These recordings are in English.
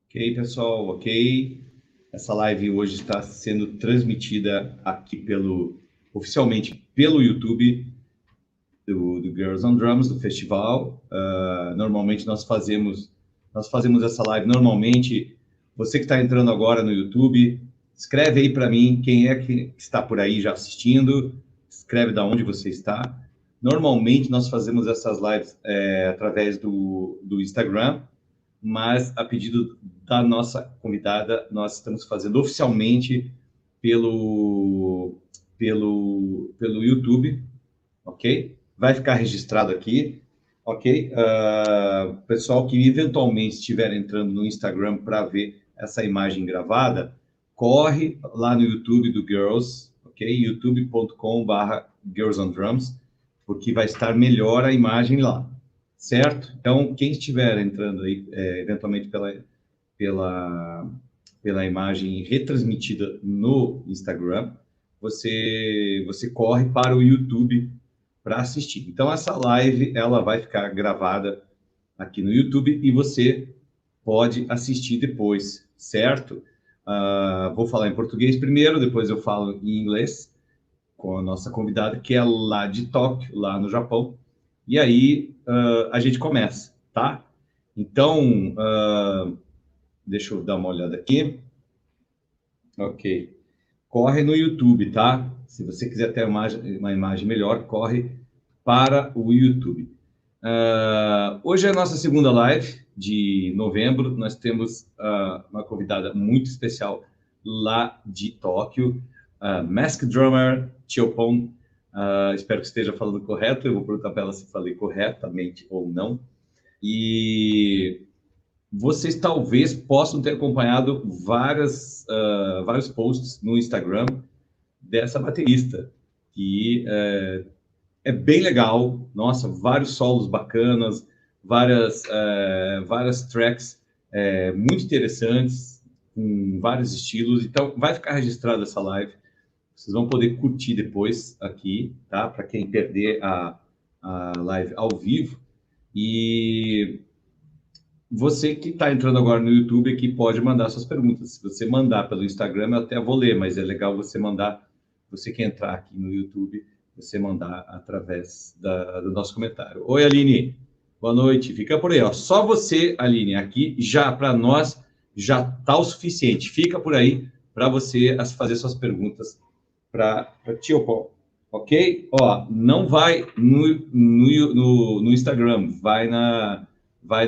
Ok, pessoal, ok. Essa live hoje está sendo transmitida aqui oficialmente pelo YouTube do Girls on Drums, do festival. Normalmente nós fazemos essa live normalmente. Você que está entrando agora no YouTube, escreve aí para mim quem é que está por aí já assistindo, escreve da onde você está. Normalmente nós fazemos essas lives através do Instagram, mas a pedido da nossa convidada, nós estamos fazendo oficialmente pelo YouTube, ok? Vai ficar registrado aqui, ok? Pessoal que eventualmente estiver entrando no Instagram para ver essa imagem gravada, corre lá no YouTube do Girls, ok? youtube.com/Girls on Drums, porque vai estar melhor a imagem lá, certo? Então, quem estiver entrando aí, eventualmente pela, pela imagem retransmitida no Instagram, você corre para o YouTube para assistir. Então, essa live ela vai ficar gravada aqui no YouTube e você pode assistir depois, certo? Vou falar em português primeiro, depois eu falo em inglês com a nossa convidada, que é lá de Tóquio, lá no Japão. E aí a gente começa, tá? Então, deixa eu dar uma olhada aqui. Ok. Corre no YouTube, tá? Se você quiser ter uma imagem melhor, corre para o YouTube. Hoje é a nossa segunda live de novembro. Nós temos uma convidada muito especial lá de Tóquio, Masked Drummer Chiyopon. Espero que esteja falando correto. Eu vou perguntar para ela se falei corretamente ou não. E vocês talvez possam ter acompanhado vários posts no Instagram dessa baterista, que é bem legal. Nossa, vários solos bacanas, várias tracks muito interessantes, com vários estilos. Então, vai ficar registrada essa live. Vocês vão poder curtir depois aqui, tá? Para quem perder a live ao vivo. E você que está entrando agora no YouTube aqui pode mandar suas perguntas. Se você mandar pelo Instagram, eu até vou ler, mas é legal você mandar, você que entrar aqui no YouTube, você mandar através do nosso comentário. Oi, Aline, boa noite. Fica por aí, ó. Só você, Aline, aqui já para nós já tá o suficiente. Fica por aí para você fazer suas perguntas para Chiyopon, ok? Ó, não vai no Instagram, vai na vai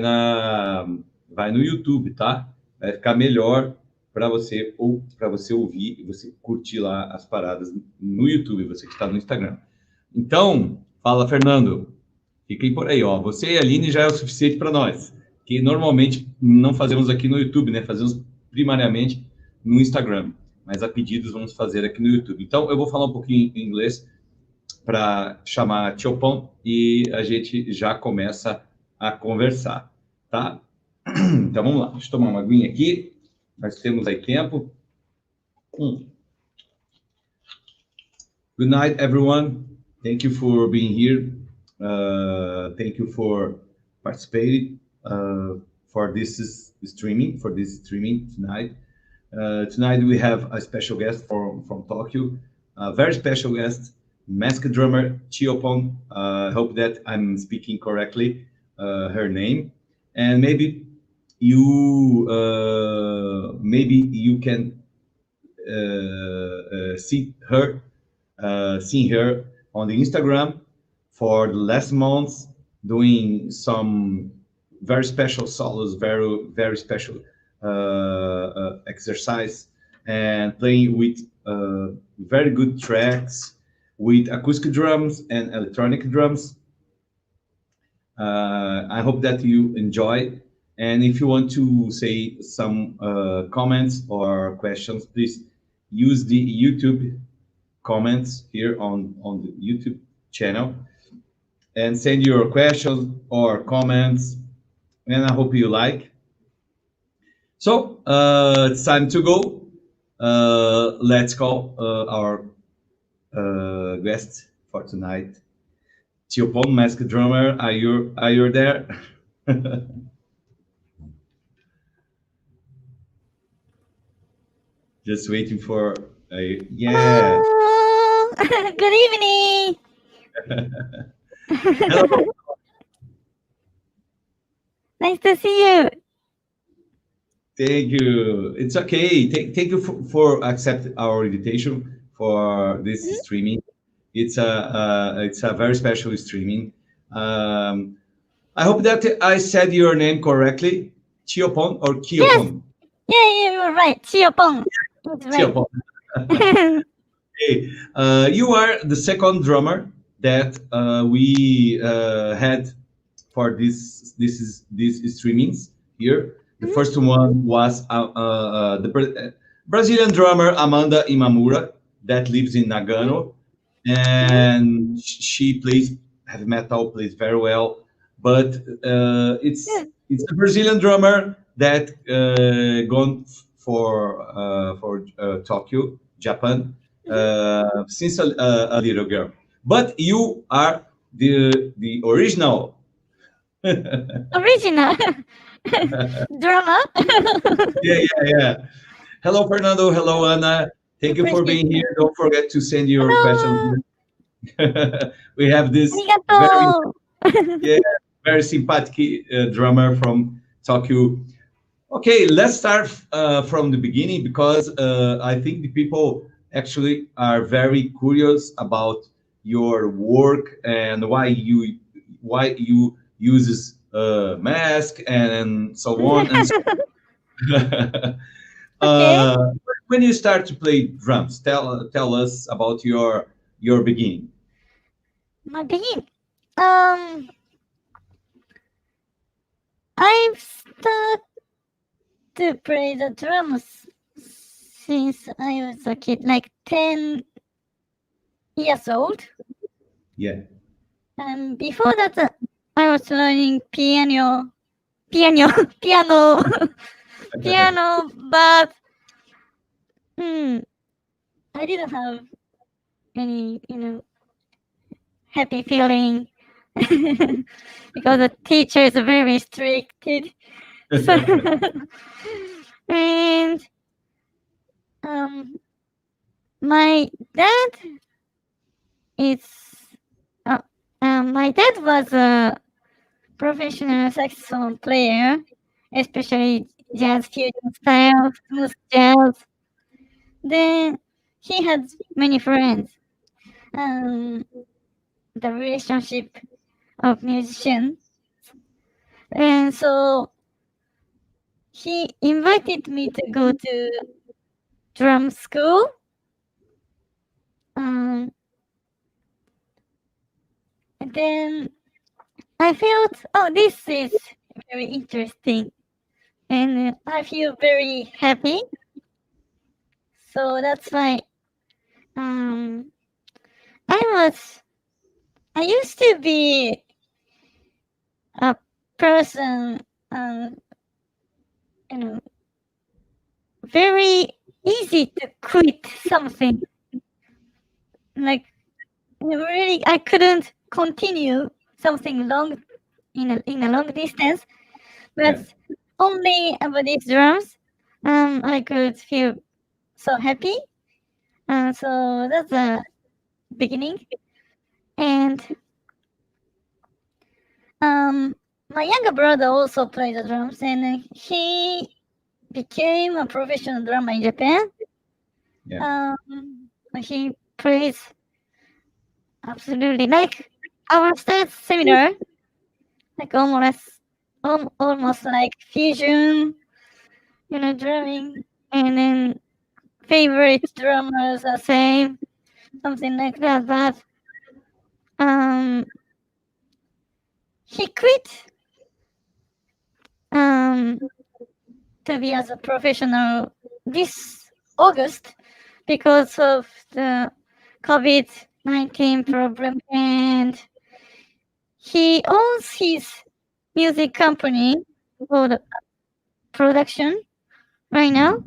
no YouTube, tá? Vai ficar melhor para você ou para você ouvir e você curtir lá as paradas no YouTube, você que está no Instagram. Então, fala, Fernando. Fiquem por aí, ó. Você e a Aline já é o suficiente para nós, que normalmente não fazemos aqui no YouTube, né? Fazemos primariamente no Instagram, mas a pedidos vamos fazer aqui no YouTube. Então, eu vou falar um pouquinho em inglês para chamar a Chiyopon e a gente já começa a conversar, tá? Então vamos lá, deixa eu tomar uma aguinha aqui. Nós temos aí tempo. Good night, everyone. Thank you for being here. Thank you for participating for this streaming tonight. Tonight we have a special guest from Tokyo, a very special guest, masked drummer Chiyopon. I hope that I'm speaking correctly her name, and maybe you can see her seeing her on the Instagram for the last months, doing some very special solos, very special exercise, and playing with very good tracks with acoustic drums and electronic drums. I hope that you enjoy. And if you want to say some comments or questions, please use the YouTube comments here on the YouTube channel and send your questions or comments. And I hope you like. So it's time to go. Let's call our guest for tonight. Chiyopon, masked drummer, are you there? Just waiting for a yeah. Hello. Good evening. Hello. Nice to see you. Thank you. It's okay. Thank you for accept our invitation for this streaming. It's a very special streaming. Um, I hope that I said your name correctly. Chiyopon or Yes. Kiyopon? Yeah, you're right. Chiyopon. That's right. Chiyopon. Hey, you are the second drummer that we had for this streamings here. The first one was Brazilian drummer Amanda Imamura that lives in Nagano, and she plays heavy metal, plays very well. But it's a Brazilian drummer that gone for Tokyo, Japan, since a little girl. But you are the original. Original drama. Yeah. Hello, Fernando. Hello, Anna. Thank you for Appreciate being it. here. Don't forget to send your questions. Hello. We have this very, Arigato. yeah, very sympathetic drummer from Tokyo. Okay, let's start from the beginning because I think the people actually are very curious about your work and why you uses mask and so on and so. Okay. uh, when you start to play drums, tell us about your beginning. My begin. Um, I've started to play the drums since I was a kid, like 10 years old. Yeah. And before that, I was learning piano, piano, piano, but I didn't have any, happy feeling because the teacher is very restricted. So, and um, my dad is, my dad was a professional saxophone player, especially jazz fusion style, smooth jazz. Then he had many friends. Um, the relationship of musicians, and so he invited me to go to drum school. Um, and then I felt, oh, this is very interesting, and I feel very happy. So that's why um, I was. I used to be a person, you know, very easy to quit something. Like really, I couldn't continue something long in a long distance, but Yeah. only about these drums, I could feel so happy. So that's the beginning. And my younger brother also plays the drums, and he became a professional drummer in Japan. Yeah. He plays absolutely like our style's similar, like almost like fusion, drumming, and then favorite drummers are same, something like that. But um, he quit um to be as a professional this August because of the COVID-19 problem, and he owns his music company for the production right now.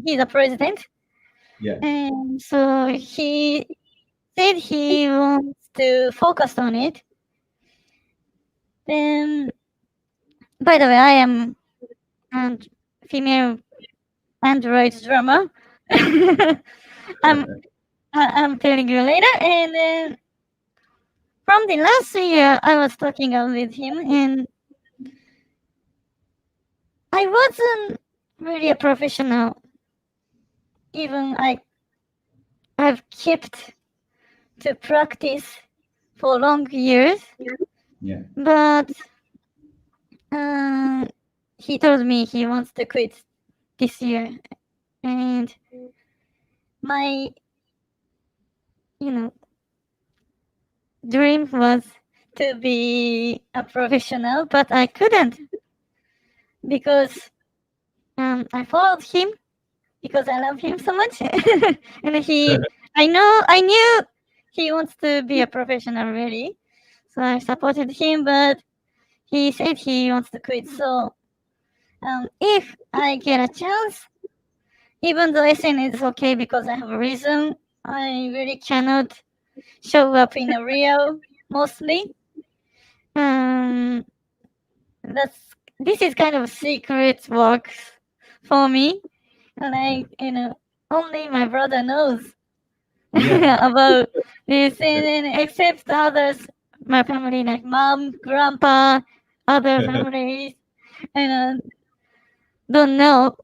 He's a president, Yeah. and so he said he wants to focus on it. Then, by the way, I am a female Android drummer. I'm I'm telling you later. And then from the last year, I was talking with him, and I wasn't really a professional. Even I've kept to practice for long years. Yeah. But he told me he wants to quit this year, and my dream was to be a professional, but I couldn't because I followed him because I love him so much, and I knew he wants to be a professional really, so I supported him, but he said he wants to quit. So if I get a chance, even though SN is okay because I have a reason, I really cannot show up in a real mostly. This is kind of secret work for me, and only my brother knows about this, and except others, my family like mom, grandpa, other families, and don't know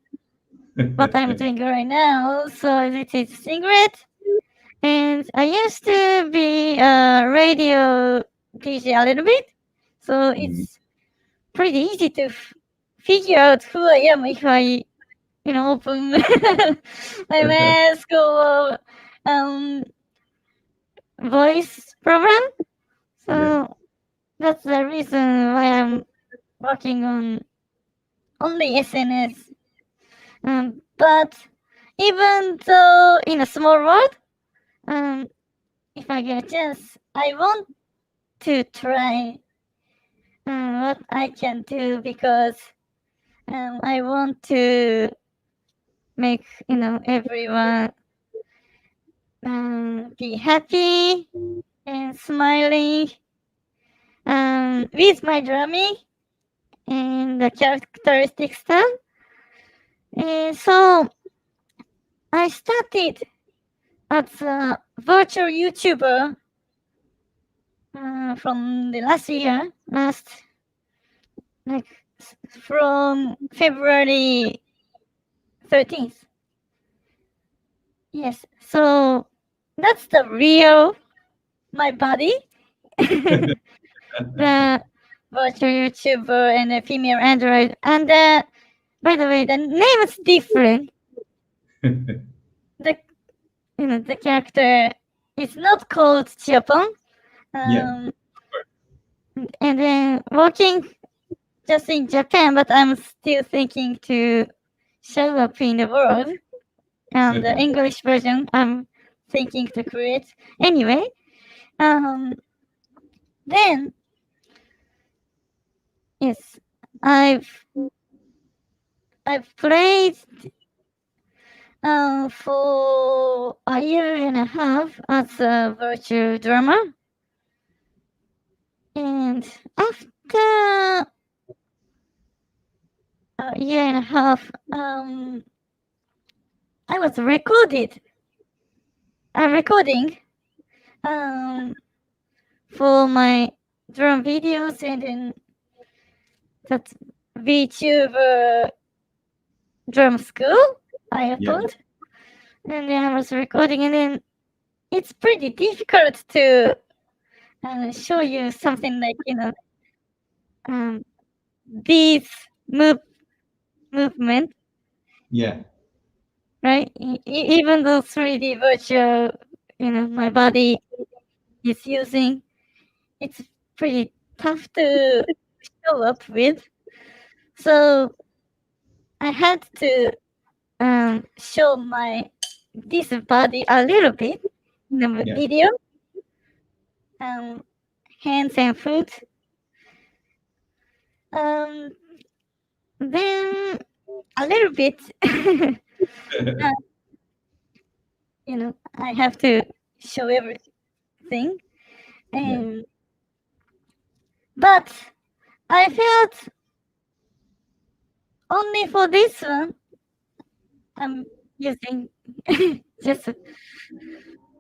what I'm doing right now. So it is secret. And I used to be a radio DJ a little bit, so it's pretty easy to figure out who I am if I, open my mask or voice program. So that's the reason why I'm working on only SNS. But even though in a small world, if I get a chance, I want to try what I can do because I want to make everyone be happy and smiling with my drumming and the characteristic stuff. And so I started as a virtual YouTuber from the from February 13th. Yes, so that's the real my body. The virtual YouTuber and a female android. And by the way, the name is different. The character is not called Chiyopon. And then working just in Japan, but I'm still thinking to show up in the world. And the English version I'm thinking to create. Anyway, then yes, I've played for a year and a half as a virtual drummer, and after a year and a half, I was recording for my drum videos, and then that VTuber drum school I opened, and then I was recording, and then it's pretty difficult to show you something like this movement. Yeah. Right. Even though 3D virtual, my body is using, it's pretty tough to show up with. So I had to show this body a little bit in the video, hands and foot. Then a little bit, I have to show everything, but I felt only for this one I'm using just with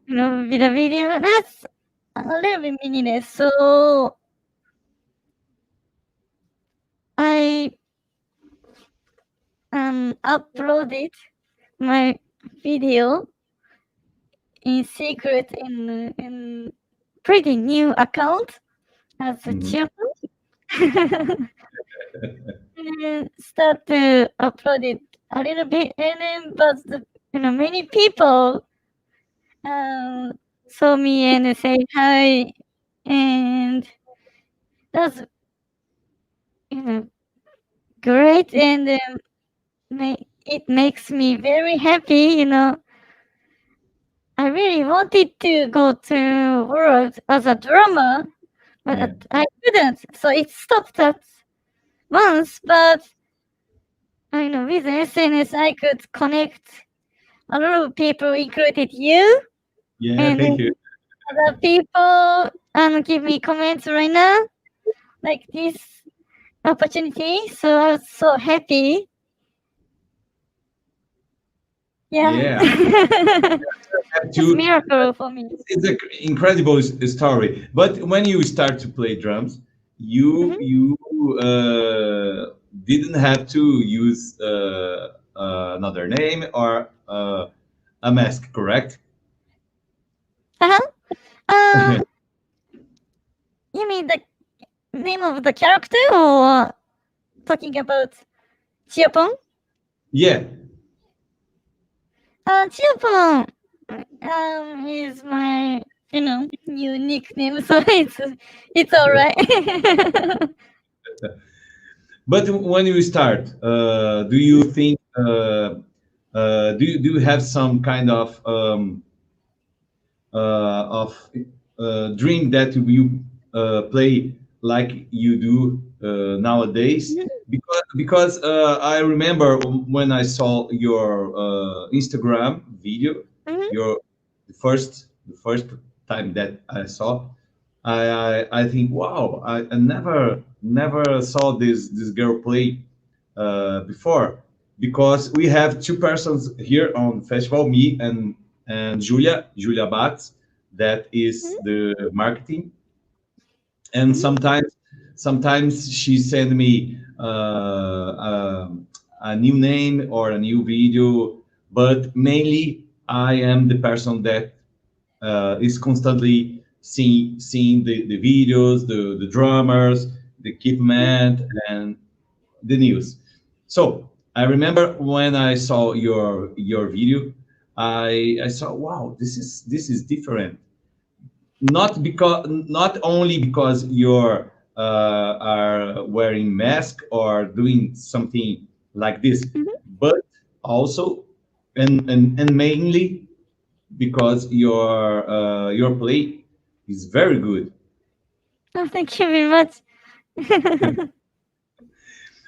a video, that's a little bit meaningless. So I uploaded my video in secret in pretty new account as a Chiyopon. And then start to upload it a little bit, and then but many people saw me and say hi, and that's great, and it makes me very happy. I really wanted to go to world as a drummer, but I couldn't, so it stopped at once. But with SNS, I could connect a lot of people, included you. Yeah, And thank you. other people give me comments right now, like this opportunity. So I was so happy. Yeah. It's a miracle for me. It's an incredible story. But when you start to play drums, you didn't have to use another name or a mask, correct? You mean the name of the character, or talking about Chiyopon? Yeah. Chiyopon is my new nickname, so it's all right. But when you start, do you think do you have some kind of dream that you play like you do nowadays? Because I remember when I saw your Instagram video, your the first time that I saw, I think, wow, I never saw this girl play before, because we have two persons here on festival, me and Julia Batz, that is the marketing, and sometimes she send me a new name or a new video, but mainly I am the person that is constantly seeing the videos, the drummers, the equipment, and the news. So I remember when I saw your video, I saw, wow, this is different. Not only because you're are wearing mask or doing something like this, but also and mainly because your play is very good. Oh, thank you very much.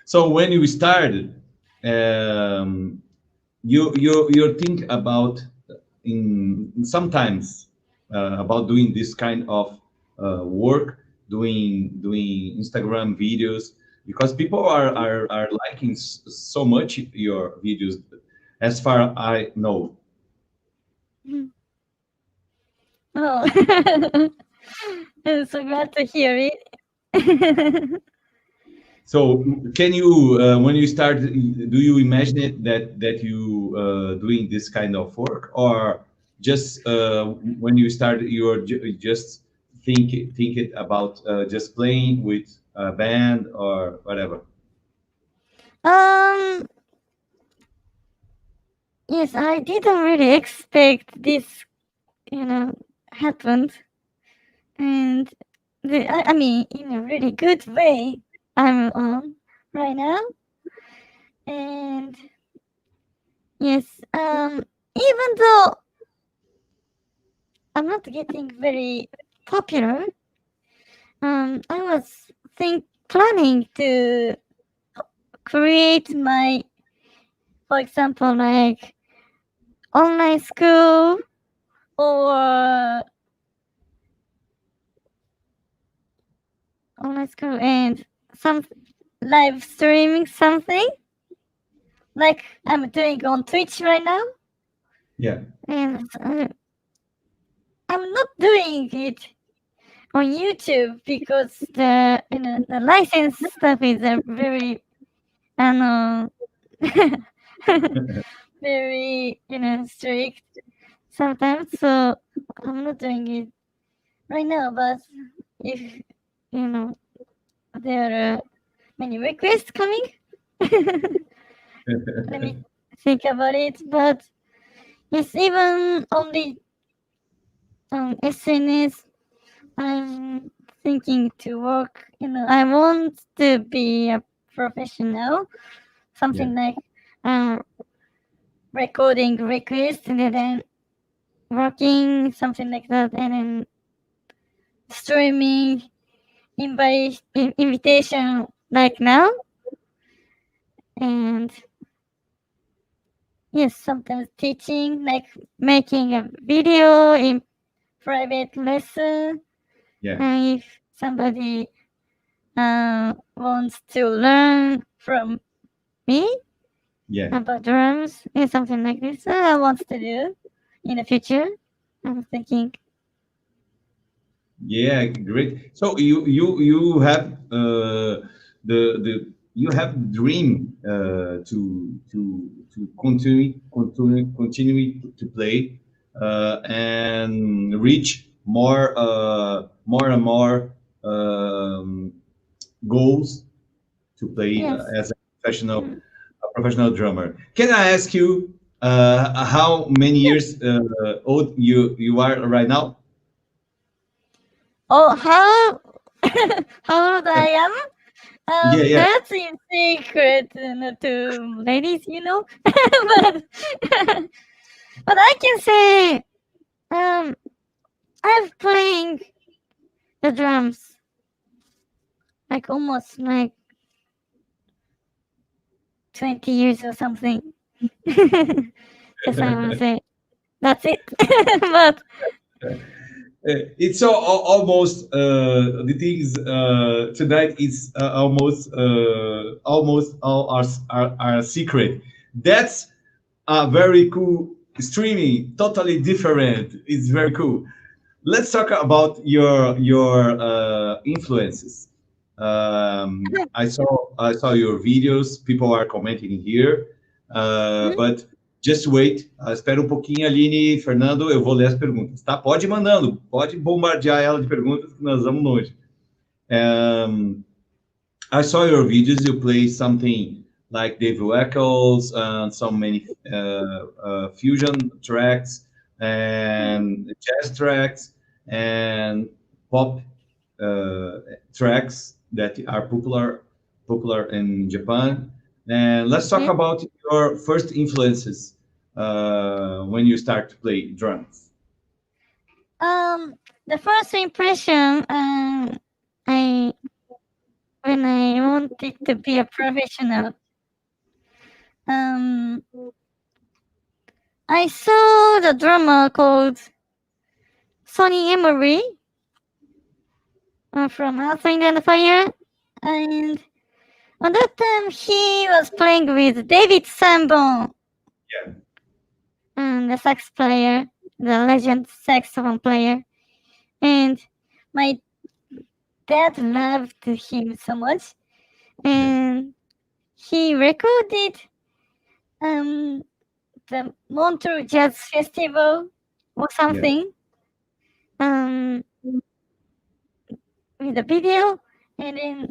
So when you started, you think about in sometimes about doing this kind of work, doing Instagram videos, because people are liking so much your videos, as far I know. Oh, I'm so glad to hear it. So can you, when you start, do you imagine it that you doing this kind of work, or just when you start, just think it about just playing with a band or whatever? Yes, I didn't really expect this, happened, and I mean, in a really good way, I'm on right now, and yes, even though I'm not getting very popular, I was planning to create my, for example, like online school or and some live streaming, something like I'm doing on Twitch right now. Yeah. And I'm not doing it on YouTube because the license stuff is very very strict sometimes. So I'm not doing it right now. But if you know there are many requests coming, let me think about it. But it's even on the SNS. I'm thinking to work. I want to be a professional. Something Yeah. like recording requests and then working, something like that, and then streaming invitation like now. And yes, sometimes teaching, like making a video in private lesson. Yeah. And if somebody wants to learn from me Yeah. about drums and something like this, I want to do in the future. I'm thinking. Yeah, great. So you have the you have dream to continue to play and reach more and more goals to play Yes. as a professional drummer. Can I ask you how many years old you are right now? Oh, how how old I am? Yeah, yeah. That's in secret to ladies, but but I can say I've playing the drums like almost like 20 years or something. Yes, I want to say that's it. But It's almost the things tonight is almost all are secret. That's a very cool streaming, totally different. It's very cool. Let's talk about your influences. I saw your videos. People are commenting here, but just wait. Espera um pouquinho, Aline, Fernando. Eu vou ler as perguntas, tá? Pode ir mandando, pode bombardear ela de perguntas que nós vamos longe. I saw your videos. You play something like Dave Eccles and so many fusion tracks and jazz tracks and pop tracks that are popular in Japan. And let's talk yeah. about your first influences when you start to play drums. The first impression I when I wanted to be a professional, I saw the drummer called Sonny Emery from Earth, Wind and Fire, and on that time he was playing with David Sanborn, Yeah, the sax player, the legend saxophone player, and my dad loved him so much, yeah, and he recorded the Montreux Jazz Festival or yeah, something um, with a video, and then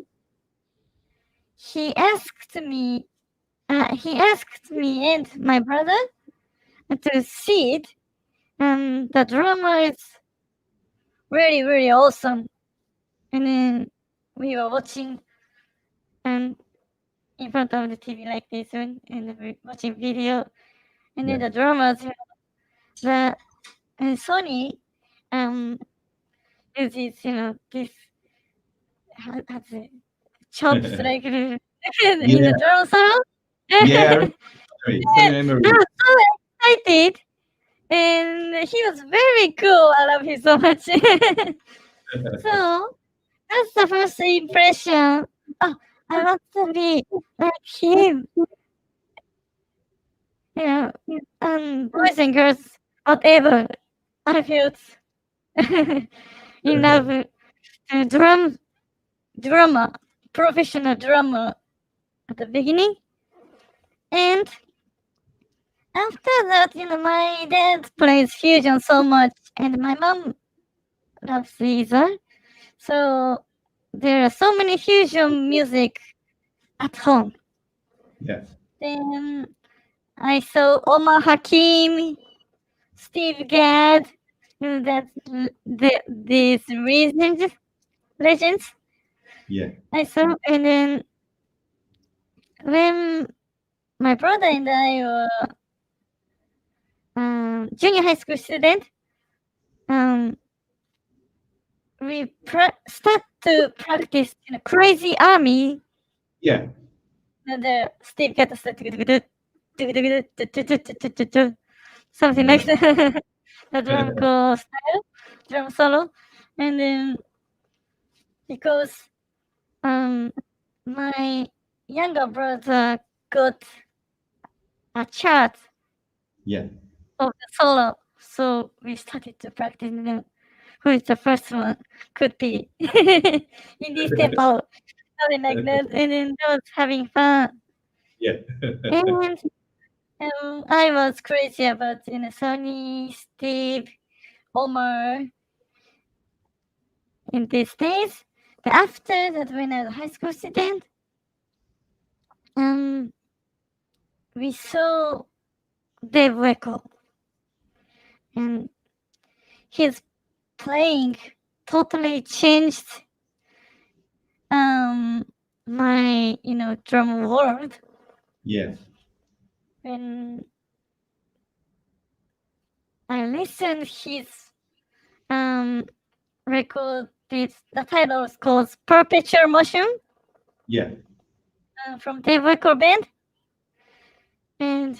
he asked me, and my brother to see it. The drama is really, really awesome. And then we were watching in front of the TV like this one, and we watching video. And then yeah. the dramas, the Sony uses this how to say, chops like in Yeah, the drum solo. yeah. I remember. Sonny And Emery. I was so excited, and he was very cool. I love him so much. So that's the first impression. Oh, I want to be like him. Boys and girls, whatever, I felt in love with drama, professional drama at the beginning. And after that, my dad plays fusion so much, and my mom loves either. So there are so many fusion music at home. Yeah. Then I saw Omar Hakim, Steve Gadd, these legends. Yeah. I saw, and then when my brother and I were junior high school student, we start to practice Crazy Army. Yeah. The Steve Gadd something like that. The drum solo, and then because my younger brother got a chart Yeah. of the solo, so we started to practice. Who is the first one? Could be in this tempo, something like that, and then I was having fun. Yeah. And I was crazy about Sonny, Steve, Omar in these days. But after that, when I was a high school student, we saw Dave Weckl, and his playing totally changed my drum world. Yeah. When I listened his record, the title is called Perpetual Motion. Yeah. From Dave Weckl band, and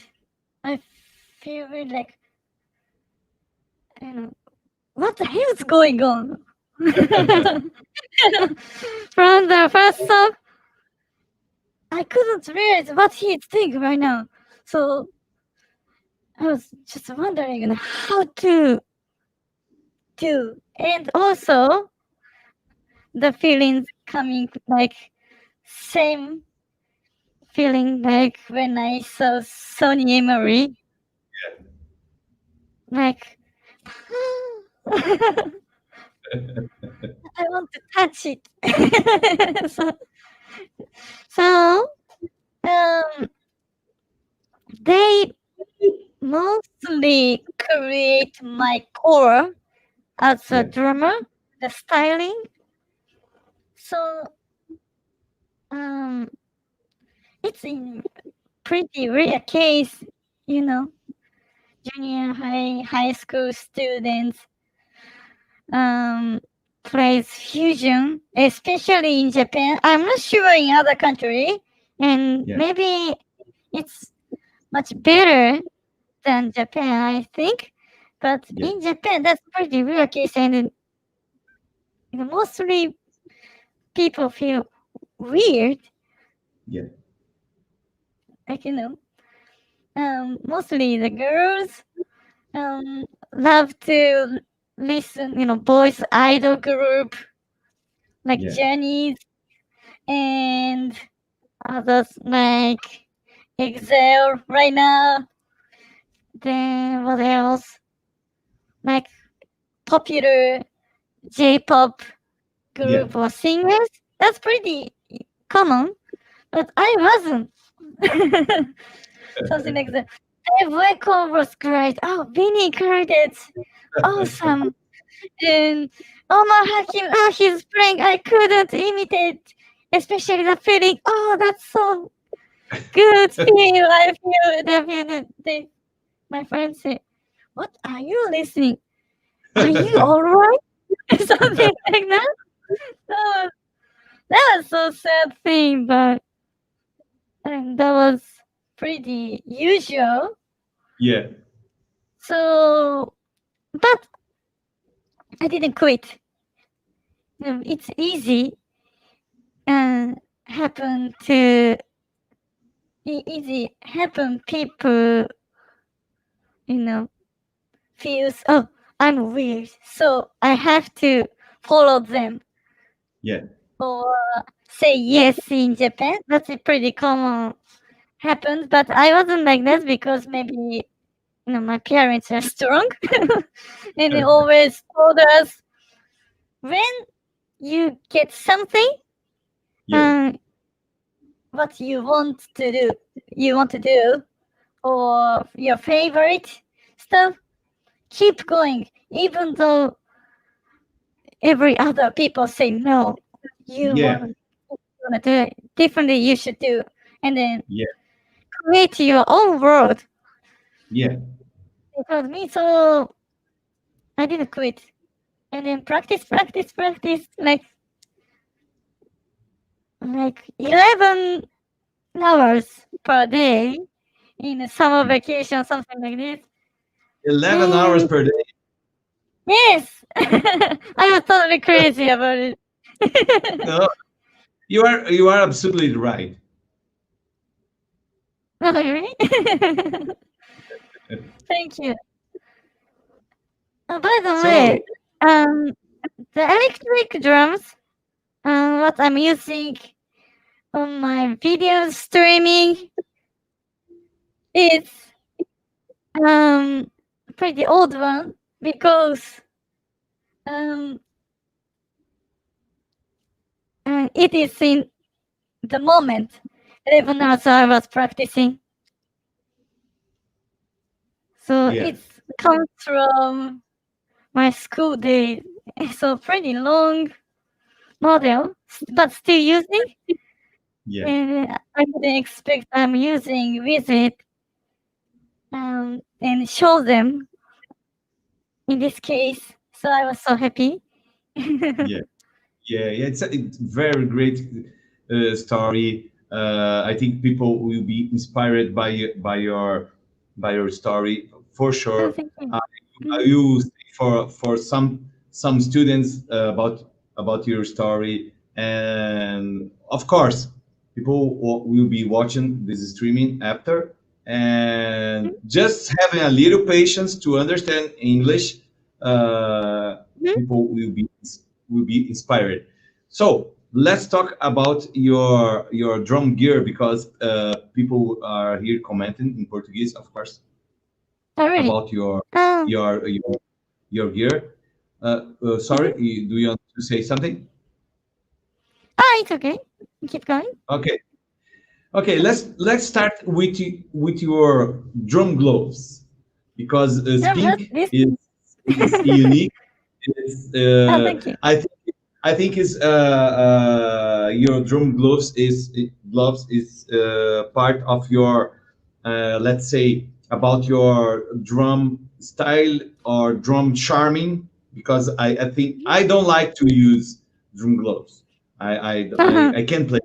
I feel like what the hell is going on? From the first song, I couldn't realize what he's doing right now. So I was just wondering how to do. And also, the feelings coming like same feeling like when I saw Sonny Emery. Yeah. Like, I want to touch it. so they mostly create my core as a drummer, the styling. So it's in pretty rare case, junior high school students plays fusion, especially in Japan. I'm not sure in other country, and maybe it's much better than Japan, I think. But in Japan, that's pretty rare case, and mostly people feel weird. Yeah. Like mostly the girls love to listen, boys idol group like Johnny's and others like Excel right now. Then what else? Like popular J-pop group or singers. That's pretty common, but I wasn't. Something like that. Dave Weckl was great. Oh, Vinny Curtis, awesome. And Omar Hakim, he's playing. I couldn't imitate, especially the feeling. Oh, that's so good feel. I feel definitely. My friends say, "What are you listening? Are you all right?" Something like that. That was so sad thing, but that was pretty usual. Yeah. So, but I didn't quit. It's easy happen people feels, oh, I'm weird, so I have to follow them Yeah. or say yes in Japan. That's a pretty common happens, but I wasn't like that because maybe my parents are strong and they always told us when you get something, Yeah. what you want to do, or your favorite stuff, keep going, even though every other people say no. You Yeah. want to do it differently. You should do, and then Yeah. create your own world. Yeah. They told me, so I didn't quit, and then practice, like 11 hours per day in a summer vacation, something like this. 11 hours And per day. yes, I was totally crazy about it. No, you are absolutely right. Oh, really? Thank you. By the So way, the electric drums, what I'm using on my video streaming is pretty old one because um it is in the moment 11 hours I was practicing. So yeah. it comes from my school days. So pretty long model, but still using. Yeah. And I didn't expect I'm using with it and show them in this case. So I was so happy. Yeah. Yeah, it's very great story. I think people will be inspired by your story for Oh, sure. thank you. I Mhm. use for some students about your story, and of course, people will be watching this streaming after, and just having a little patience to understand English. Mhm. People will be inspired. So let's talk about your drum gear because people are here commenting in Portuguese, of course, Oh, really? about your Oh, your your, your gear. Sorry, mhm. do you want to say something? Oh, it's okay. Keep going. Okay, okay. Let's start with your drum gloves because pink This. is unique. It's, Oh, thank you. I think is your drum gloves is part of your let's say about your drum style or drum charming because I think Mhm. I don't like to use drum gloves. I can't play,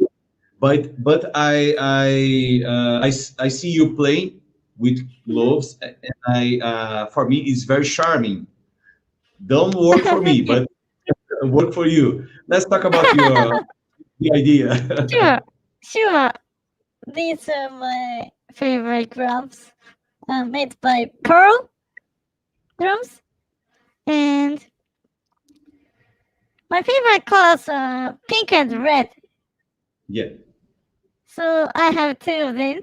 but I see you playing with Mhm. gloves and I for me it's very charming. Don't work for me, Thank you. but work for you. Let's talk about your the idea. Sure, sure. These are my favorite drums, made by Pearl drums, and my favorite colors are pink and red. Yeah, So I have two of them,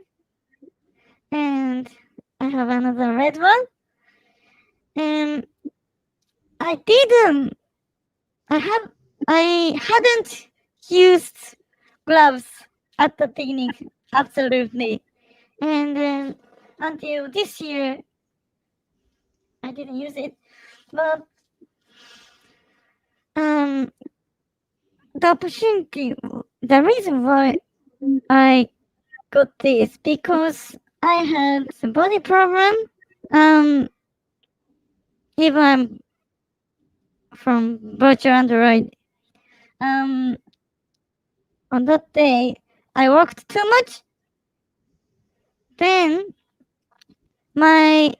and I have another red one. And I didn't. I have. I hadn't used gloves at the beginning, absolutely, and then until this year, I didn't use it. But um, the opportunity, the reason why I got this because I had a body problem. Um, even I'm from virtual Android. Um, on that day, I worked too much. Then my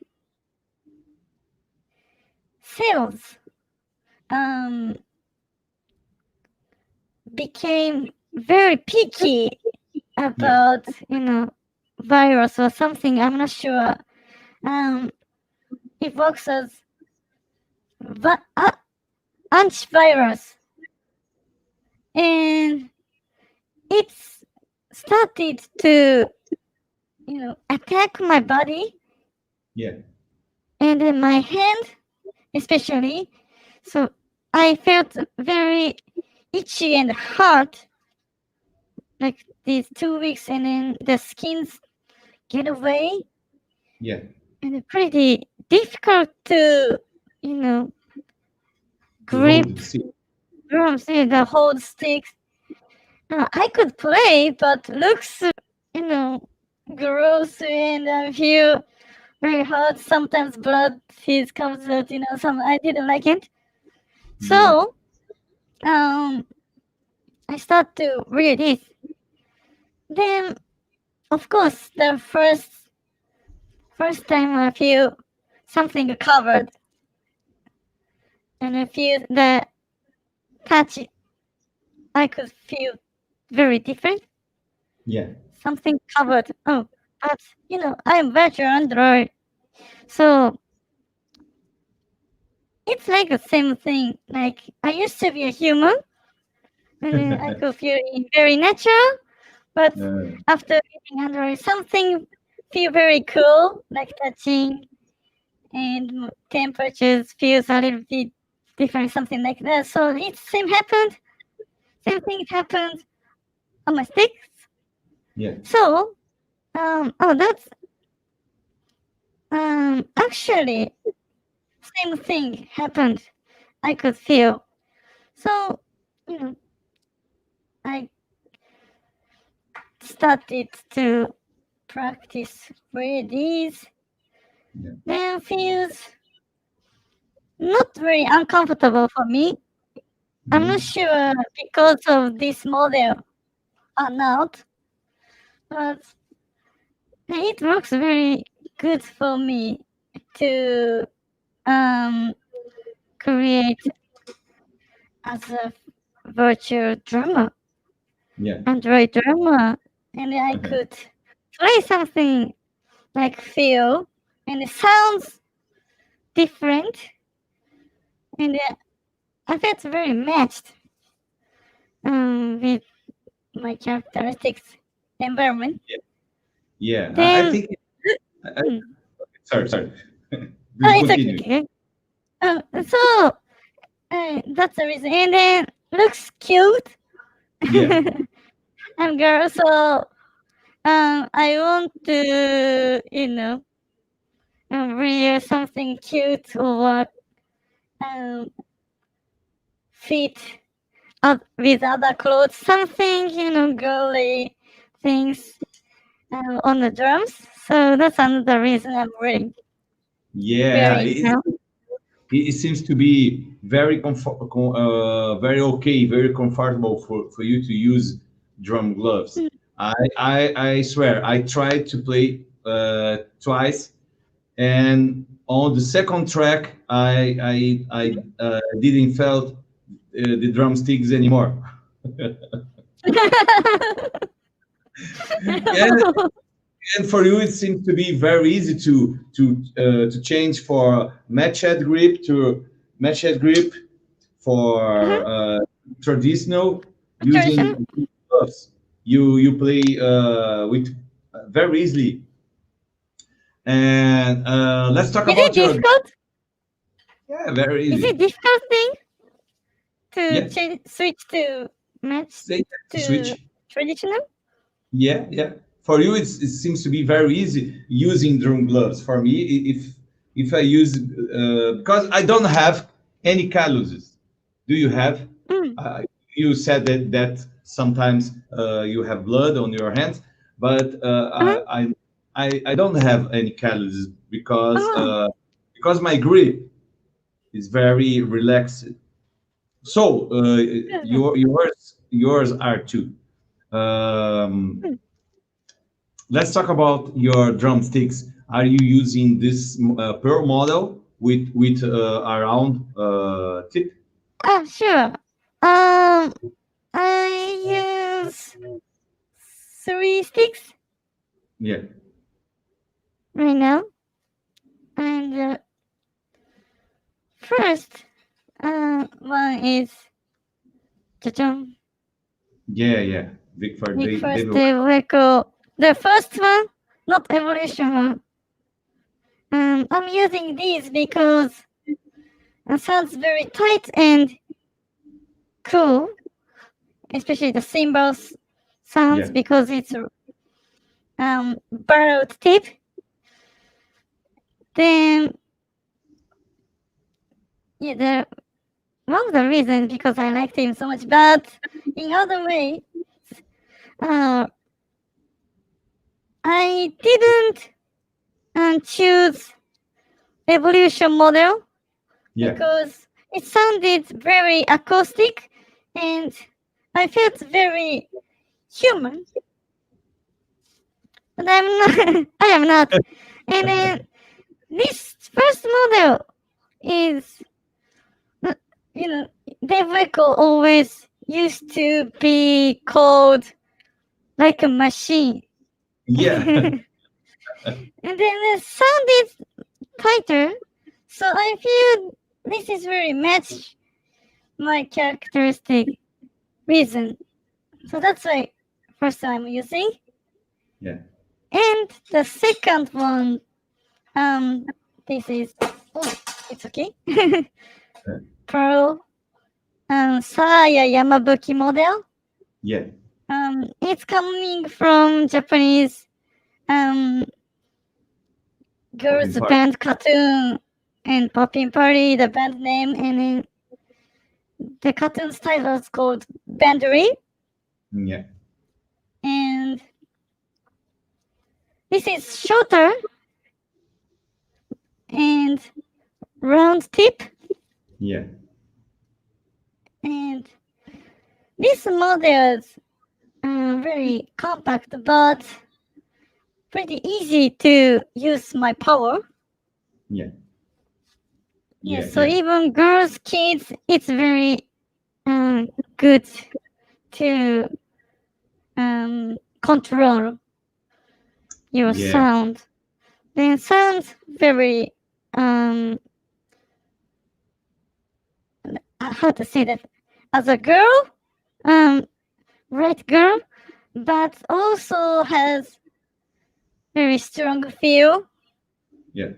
cells um became very picky yeah, about virus or something. I'm not sure. Um, it works as antivirus, and it's started to attack my body Yeah. and in my hand especially. So I felt very itchy and hot like these 2 weeks, and then the skins get away, Yeah. and it's pretty difficult to you know To hold grip the stick. drums, the hold sticks. I could play, but looks gross, and I feel very hot. Sometimes blood fizz comes out. Some I didn't like it. Yeah. So I start to read it. Then, of course, the first time I feel something covered, and I feel the touch. I could feel very different. Yeah. Something covered. Oh, but I'm virtual Android, so it's like the same thing. Like I used to be a human, and I could feel it very natural. But after eating Android, something feel very cool, like touching, and temperatures feels a little bit different, something like that. So it same thing happened on my sticks. Yeah. So that's actually same thing happened. I could feel. So I started to practice with these. Yeah. Then feels not very uncomfortable for me. I'm not sure because of this model or not, but it works very good for me to create as a virtual drummer, Yeah. Android drummer, and I Okay. could play something like feel, and it sounds different, and I felt very matched with my characteristics environment. Yeah. I Then think. mm, Sorry. Sorry. Please it's continue. okay. So that's the reason, and then looks cute. Yeah. I'm girl, so I want to wear something cute or fit with other clothes, something girly things on the drums. So that's another reason I'm Yeah. wearing it now. It seems to be very very okay, very comfortable for you to use drum gloves. Mm. I swear, I tried to play twice, and on the second track, I didn't felt the drumsticks anymore. and, and for you, it seems to be very easy to change for matched grip to matched grip for Mhm. traditional Tradition. using gloves. You play with very easily. And let's talk Is it about your difficult? yeah, very Is it easy. difficult thing to Yeah, switch to match say to to switch. traditional? Yeah. For you, it seems to be very easy using drum gloves. For me, if I use because I don't have any calluses. Do you have? Mm. Uh, you said that sometimes you have blood on your hands, but Uh-huh. I don't have any calluses Oh. because my grip is very relaxed. So yours are too. Um, Mm. let's talk about your drumsticks. Are you using this Pearl model with around tip? Sure. Um, I use 3 sticks Yeah. right now, and first one is Yeah. Vic for Big first David. record. The first one, not evolution one. I'm using these because it sounds very tight and cool, especially the cymbals sounds because it's borrowed tip. Then one of the reasons because I liked him so much, but in other way, I didn't choose evolution model because it sounded very acoustic and I felt very human. But I'm not. I am not. And then this first model is, Dave Weckl always used to be called like a machine. Yeah. And then the sound is tighter, so I feel this is very much my characteristic reason. So that's why first I'm using. Yeah. And the second one, this is it's okay. Pearl Saya Yamabuki model. Yeah. It's coming from Japanese girls band cartoon and Poppin' Party, the band name, and then the cartoon style is called Bandery. Yeah. And this is shorter and round tip. Yeah. And this model is very compact, but pretty easy to use my power. Yeah. Yes, so even girls, kids, it's very good to control your sound. Then sounds very how to say that, as a girl, right girl, but also has very strong feel. Yeah.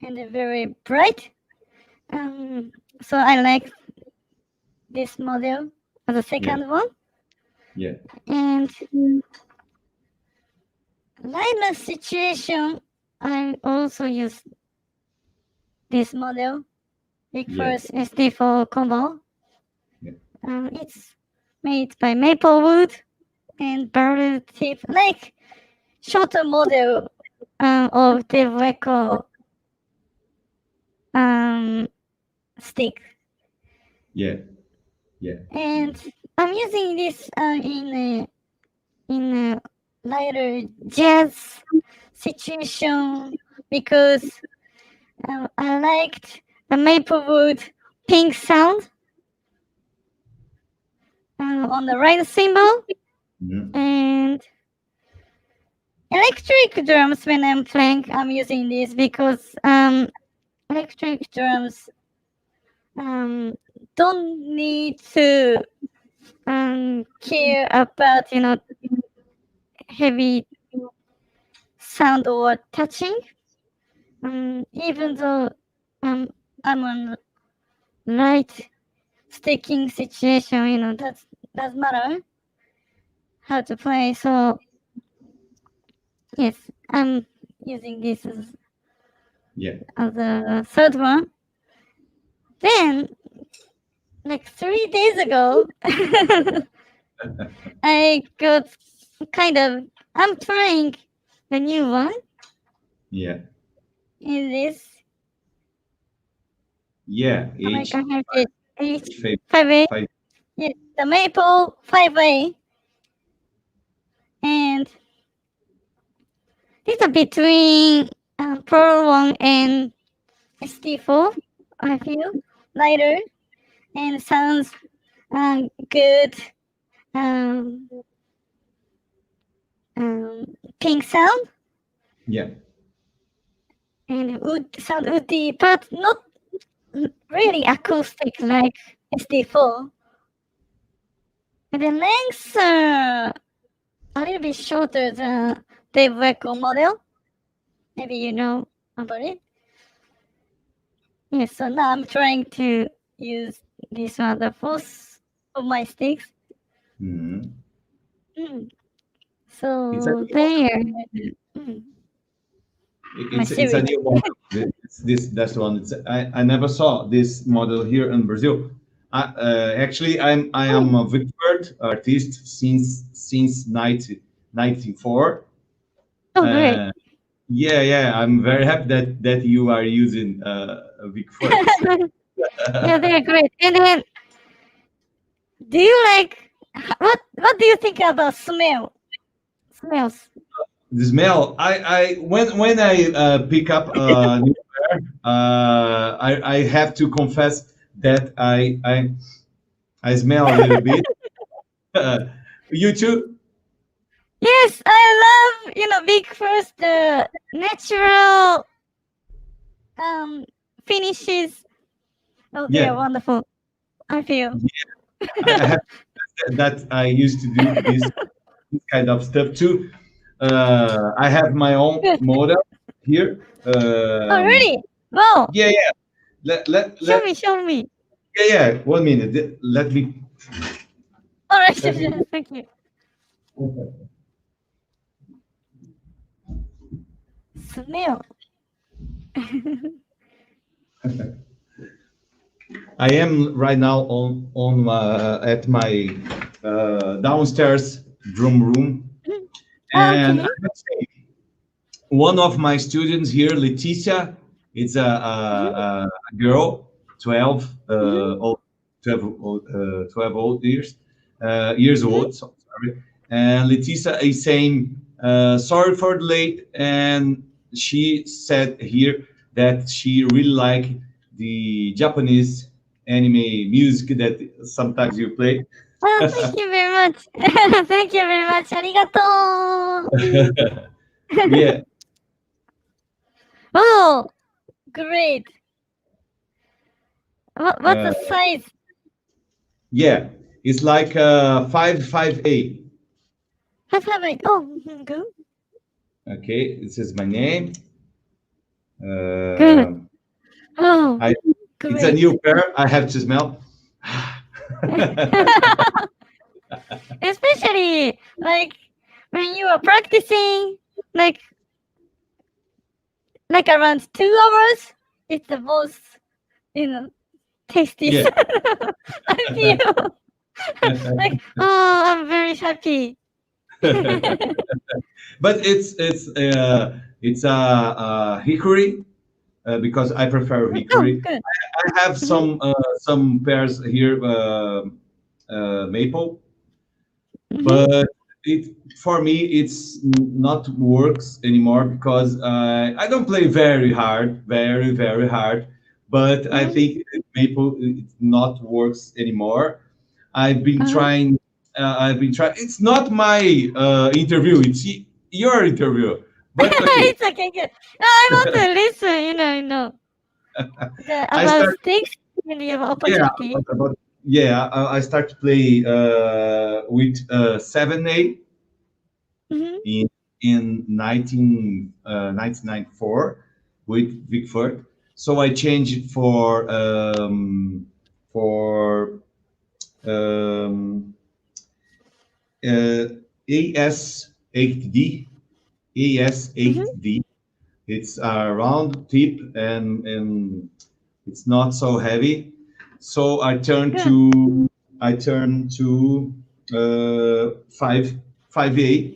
And very bright. So I like this model as the second one. Yeah. And live situation, I also use this model. Big First SD4 combo. Yeah. It's made by maple wood and barrel tip, like shorter model of the Weckl stick. Yeah. And I'm using this in a lighter jazz situation because I liked the Maplewood pink sound on the right cymbal. And electric drums, when I'm playing, I'm using this because electric drums don't need to care about heavy sound or touching. Even though I'm on light sticking situation, that doesn't matter how to play. So yes, I'm using this as the third one. Then, like 3 days ago, I got I'm trying the new one. Yeah. Is this? Yeah. H5A. Yes, the Maple 5A. And it's a between Pearl 1 and SD4, I feel. Lighter and sounds good. Pink sound. Yeah. And wood sound woody, but not really acoustic like SD4. And the lengths are a little bit shorter than the Weco model. Maybe you know about it. Yes, so now I'm trying to use this one, the fourth of my sticks. Mhm. It's a So new there. it's a new model. That's the one. I never saw this model here in Brazil. Actually, I am a Vicford artist since 1994. Oh, great. Yeah. I'm very happy that you are using Vicfords. Yeah, they're great. And then, do you like what do you think about smells? The smell. I when I pick up a new pair, I have to confess that I smell a little bit. You too? Yes, I love big first the natural finishes. Oh, they are Yeah. wonderful. I feel. I have that I used to do this kind of stuff too. I have my own Good. model here. Oh, really? Wow. Yeah. Show me, show me. Yeah. 1 minute. Let me. All right, Let me. thank you. Smell. I am right now on at my downstairs drum room, and I Okay. would say one of my students here, Leticia, it's a girl, 12, old, 12 old years old. So, sorry, and Leticia is saying sorry for the late, and she said here that she really like the Japanese anime music that sometimes you play. Oh, thank you very much. Thank you very much. Arigato. Yeah. Oh, great. What's Uh, the size? yeah, it's like 5'8". Oh, good. Okay, this is my name. Good. Uh, Oh, it's a great. new pair. I have to smell. Especially like when you are practicing, like around 2 hours. It's the most, tastiest. Yeah. I feel like, oh, I'm very happy. But it's hickory because I prefer Oh, hickory. good. I have Mhm. some pairs here maple, Mhm. but it for me it's not works anymore because I don't play very hard, but I Mhm. think maple it not works anymore. I've been Uh-huh. trying. It's not my interview. It's your interview. But okay, It's okay, good. No, I want to listen. I About start. sticks when you have Yeah, opportunity. I start to play with 7A Mhm. in 1994 with Vickford. So I changed it for um, uh, AS8D. Mhm. AS8D. It's a round tip and it's not so heavy. So Good. I turned to five 5A,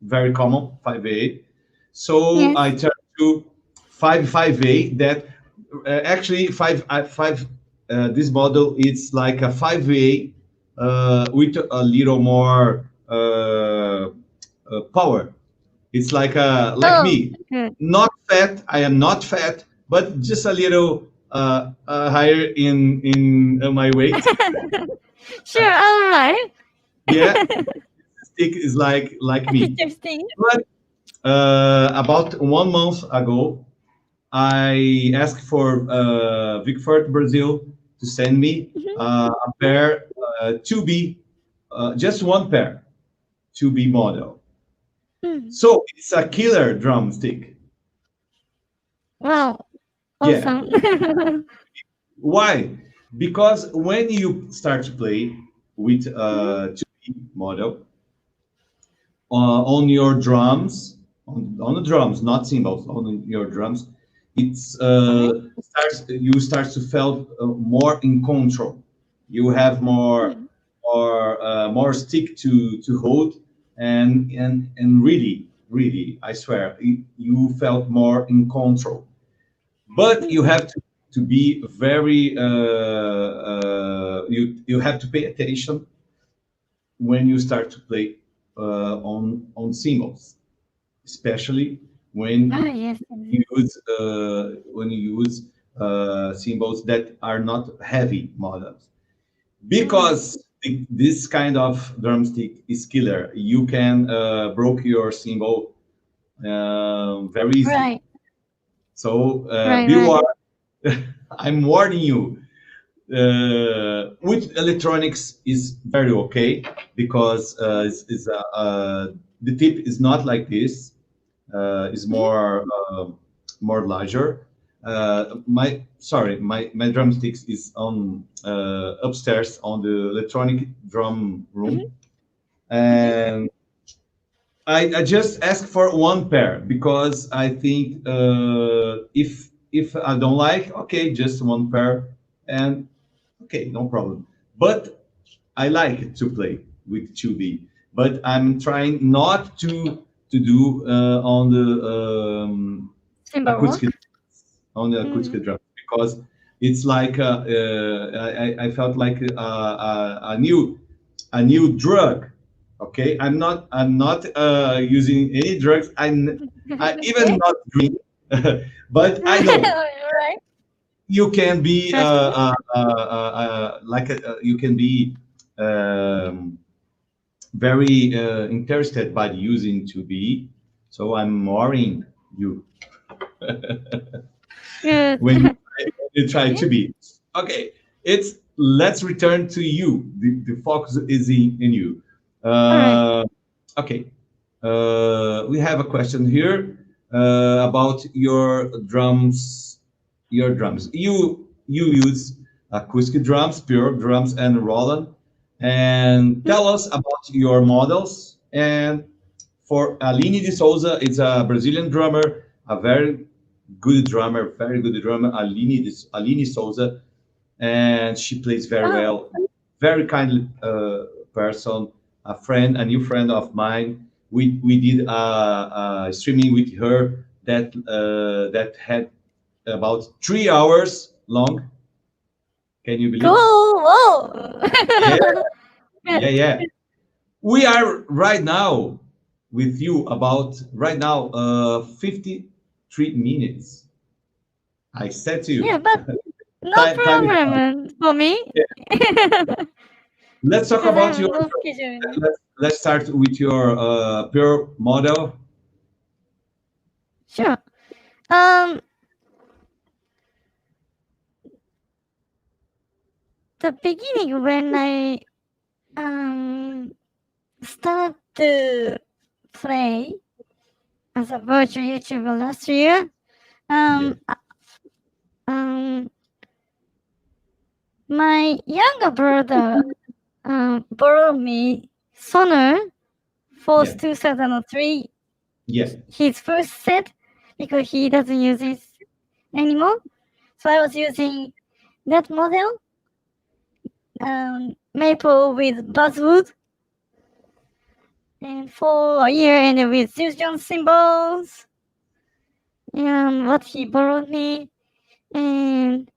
very common 5A. So Yes. I turned to 5A that actually five this model it's like a 5A with a little more power. It's like Oh, me, good. not fat. I am not fat, but just a little higher in my weight. Sure. All right. Yeah, stick is like me. Interesting. But about 1 month ago, I asked for Vicfort Brazil to send me a pair 2B, just one pair, 2B model. So it's a killer drumstick. Wow, awesome. Yeah. Why? Because when you start to play with 2B model on your drums, on the drums, not cymbals, on your drums, it's you start to feel more in control. You have more stick to hold, and really, I swear, you felt more in control. But you have to be very you have to pay attention when you start to play on cymbals, especially when Yes. when you use cymbals that are not heavy models, because this kind of drumstick is killer. You can broke your cymbal very easily. Right. So Right. be Right. warned. I'm warning you. With electronics is very okay, because the tip is not like this. Is more larger. My drumsticks is on upstairs on the electronic drum room, and I just ask for one pair, because I think if I don't like, okay, just one pair, and okay, no problem. But I like it to play with 2B, but I'm trying not to do Cymbal rock. acoustic acoustic drum, because it's like I felt like a new drug. Okay, I'm not using any drugs. I even not drink, but I know Right. you can be Trust me. you can be um, very interested by using 2B. So I'm worrying you Good. when you try to be. Okay, let's return to you. The focus is in you. All right. Okay, we have a question here about your drums. Your drums. You use acoustic drums, pure drums, and Roland. And tell us about your models. And for Aline de Souza, it's a Brazilian drummer, a very very good drummer, Aline Souza, and she plays very Oh, well. Very kind person, a new friend of mine. We did streaming with her that had about 3 hours long. Can you believe? cool. Whoa. Yeah, yeah. We are right now with you about right now 53 minutes. I said to Yeah, you. but no Time is up. problem for me. Yeah. Let's talk Because about your. I'm no scheduling. Let's start with your pure model. Sure. Um, the beginning when I started to play as a virtual YouTuber last year, Yeah. my younger brother borrowed me Sonar for Yeah. 2003, Yeah. his first set, because he doesn't use it anymore. So I was using that model, maple with buzzwood, and for a year, and with fusion symbols, what he borrowed me, and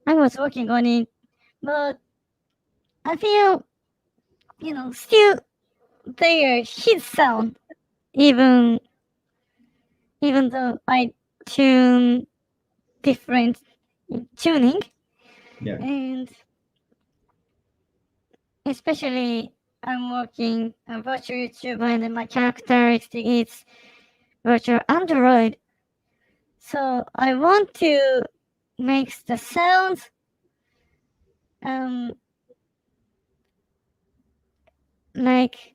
I was working on it, but I feel, still there his sound, even though I tune different tuning, Yeah. and especially I'm working a virtual YouTuber, and my characteristic is virtual Android. So I want to make the sounds like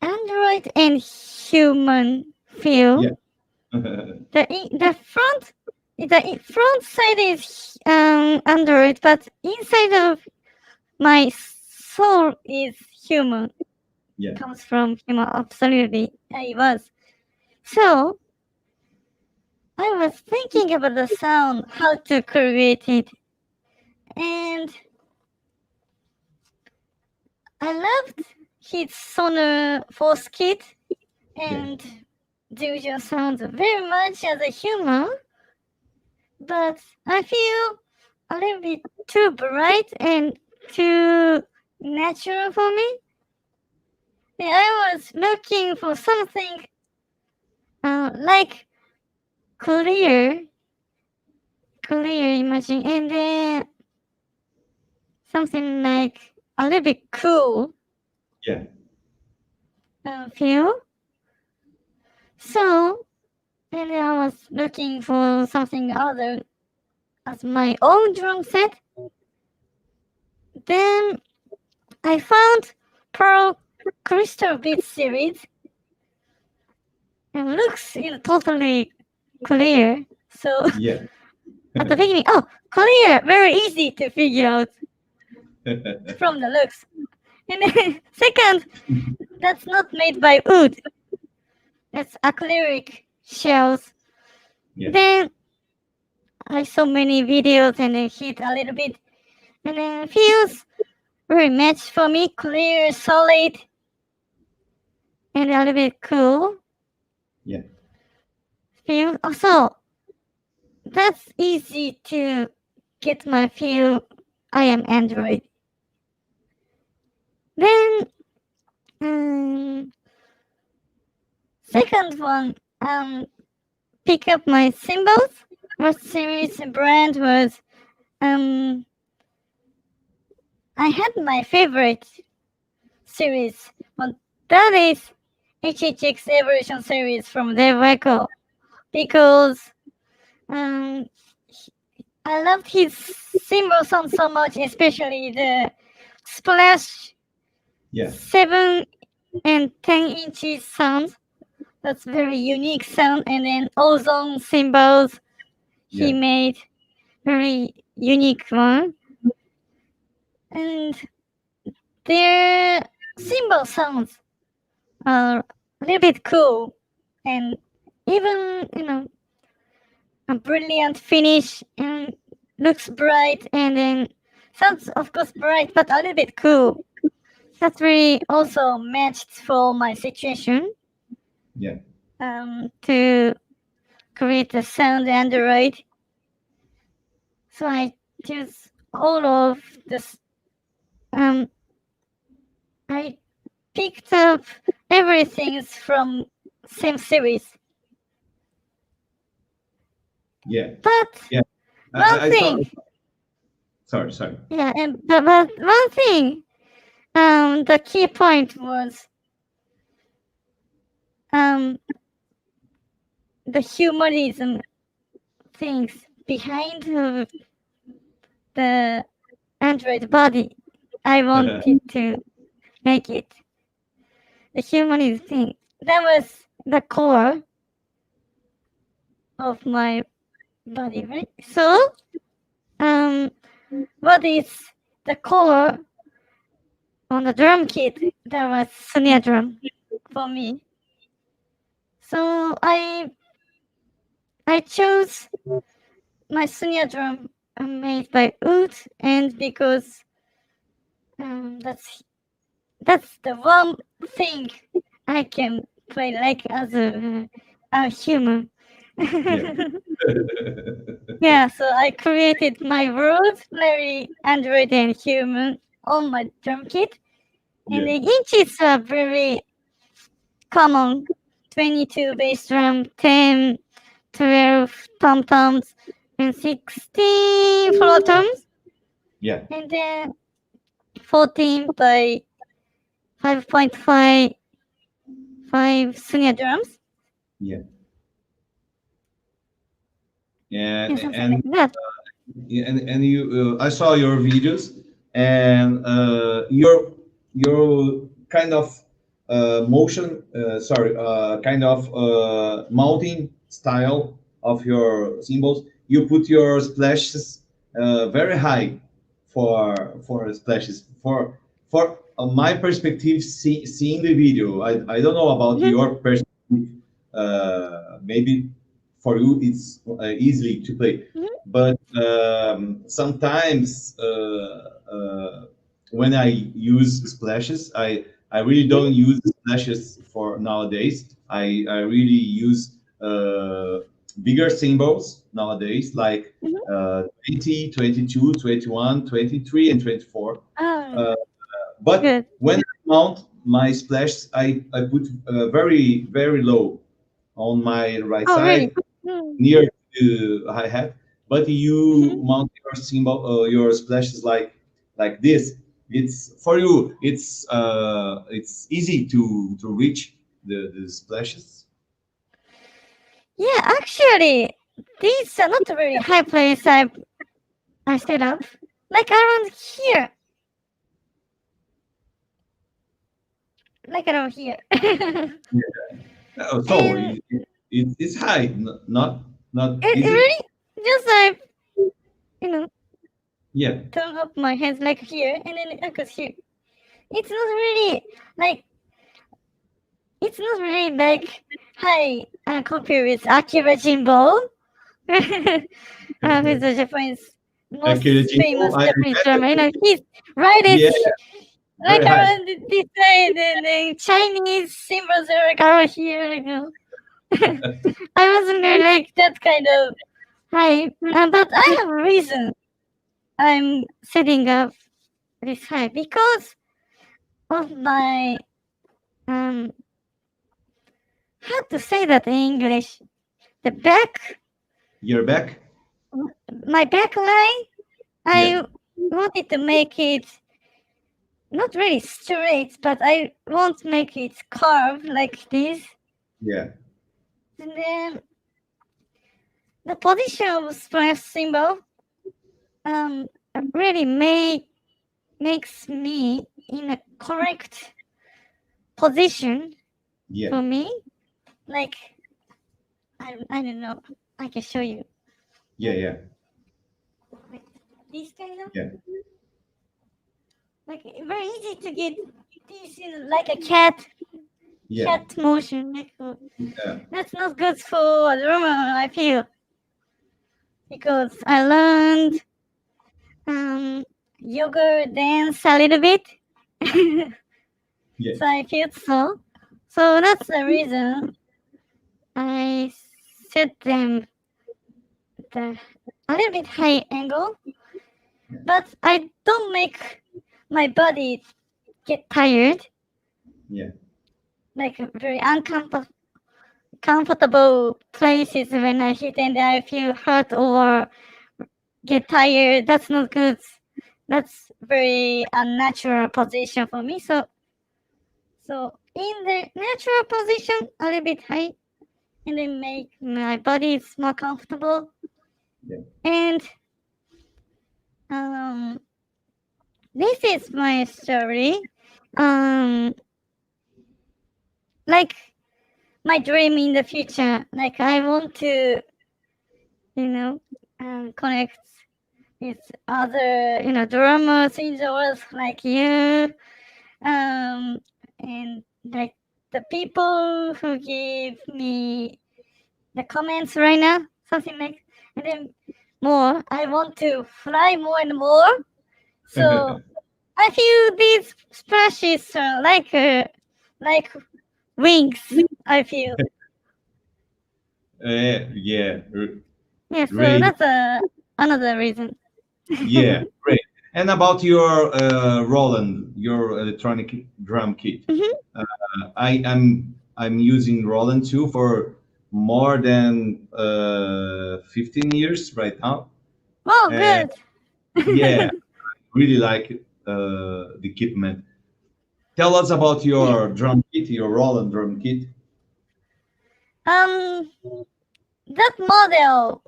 android and human feel. Yeah. The front side is android, but inside of my soul is human. Yeah. Comes from human. Absolutely, I was. So I was thinking about the sound, how to create it, and I loved his Sonor Force Kit and the usual sounds very much as a human, but I feel a little bit too bright and too natural for me. I was looking for something like clear imaging, and then something like a little bit cool Yeah. feel. So then I was looking for something other as my own drum set. Then I found Pearl Crystal Beat series. It looks totally clear. So Yeah. at the beginning, oh, clear, very easy to figure out from the looks. And then second, that's not made by wood. That's acrylic shells. Yeah. Then I saw many videos and it hit a little bit. And then it feels very matched for me, clear, solid, and a little bit cool. Yeah. Feel also that's easy to get my feel. I am Android. Then second one, pick up my symbols. What series brand was I had my favorite series, but that is HHX Evolution series from Dave Waco because I loved his symbol sound so much, especially the splash 7 and 10 inches sound. That's very unique sound, and then ozone symbols he made very unique one, and their symbol sounds are a little bit cool, and even a brilliant finish and looks bright, and then sounds of course bright but a little bit cool. That really also matched for my situation. Yeah. To create the sound Android. So I choose all of this. I picked up everything from same series. Yeah. But Yeah. one thing. Sorry. Yeah, but one thing. The key point was the humanism things behind the Android body. I wanted to make it the humanism thing. That was the core of my body, right? So, what is the core on the drum kit? That was snare drum for me. So I chose my snare drum made by wood, and because that's the one thing I can play like as a human. Yeah, so I created my world, very Android and human, on my drum kit. And the inches are very common. 22 bass drum, 10, 12 tom-toms, and 16 floor toms. Yeah. And then 14 by 5.5 snare drums. Yeah. and something like that. and you I saw your videos, and your kind of motion sorry kind of mounting style of your symbols. You put your splashes very high for splashes for my perspective, seeing the video. I don't know about Mhm. your perspective. Maybe for you it's easily to play, Mhm. but sometimes when I use splashes, I really don't use splashes for nowadays. I really use bigger symbols nowadays, like Mhm. 20, 22, 21, 23, and 24. Oh, Uh, but good. when I mount my splashes, I put very, very low on my right Oh, really? side, Mm. near to hi-hat, but you Mhm. mount your symbol, your splashes like this. It's for you. It's easy to reach the splashes. Yeah, actually, these are not a very high place I stayed up. Like around here. Like around here. So And it's high, not it easy. really just like, you know, Yeah, turn up my hands like here and then it goes here. It's not really like it's not really like high compared with Akira Jimbo. Who's the Japanese most accurate info. famous I Japanese remember. drummer. He's right Yeah, edge. Like very high. around this side, and the Chinese symbols are like around here. I wasn't really like that kind of high, but I have a reason I'm setting up this high because of my how to say that in English? The back, You're back. my back line. Yeah, I wanted to make it not really straight, but I won't make it curved like this. yeah, And then the position of splash symbol um really makes me in a correct position yeah, for me. Like I don't know. I can show you. yeah, yeah, Like this kind of yeah, like very easy to get this in like a cat motion. Like yeah, that's not good for a drummer. I feel because I learned yoga dance a little bit. yeah, So I feel so. So that's the reason I set them the a little bit high angle, but I don't make my body get tired, yeah. like very comfortable places when I hit and I feel hurt or get tired. That's not good. That's very unnatural position for me. So in the natural position, a little bit high, and then make my body more comfortable. Yeah. And um, this is my story. Um, like my dream in the future. Like I want to, you know, connect with other, drummers in the world like you. And like the people who give me the comments right now, something like, and then more. I want to fly more and more. So I feel these splashes are like wings. I feel. Yeah, Yeah. So great. that's another reason. Yeah, great. And about your Roland, your electronic drum kit, Mhm. I'm using Roland too for more than 15 years right now. Oh, And good. yeah, really like the equipment. Tell us about Yeah. your drum kit, your Roland drum kit. Um, that model.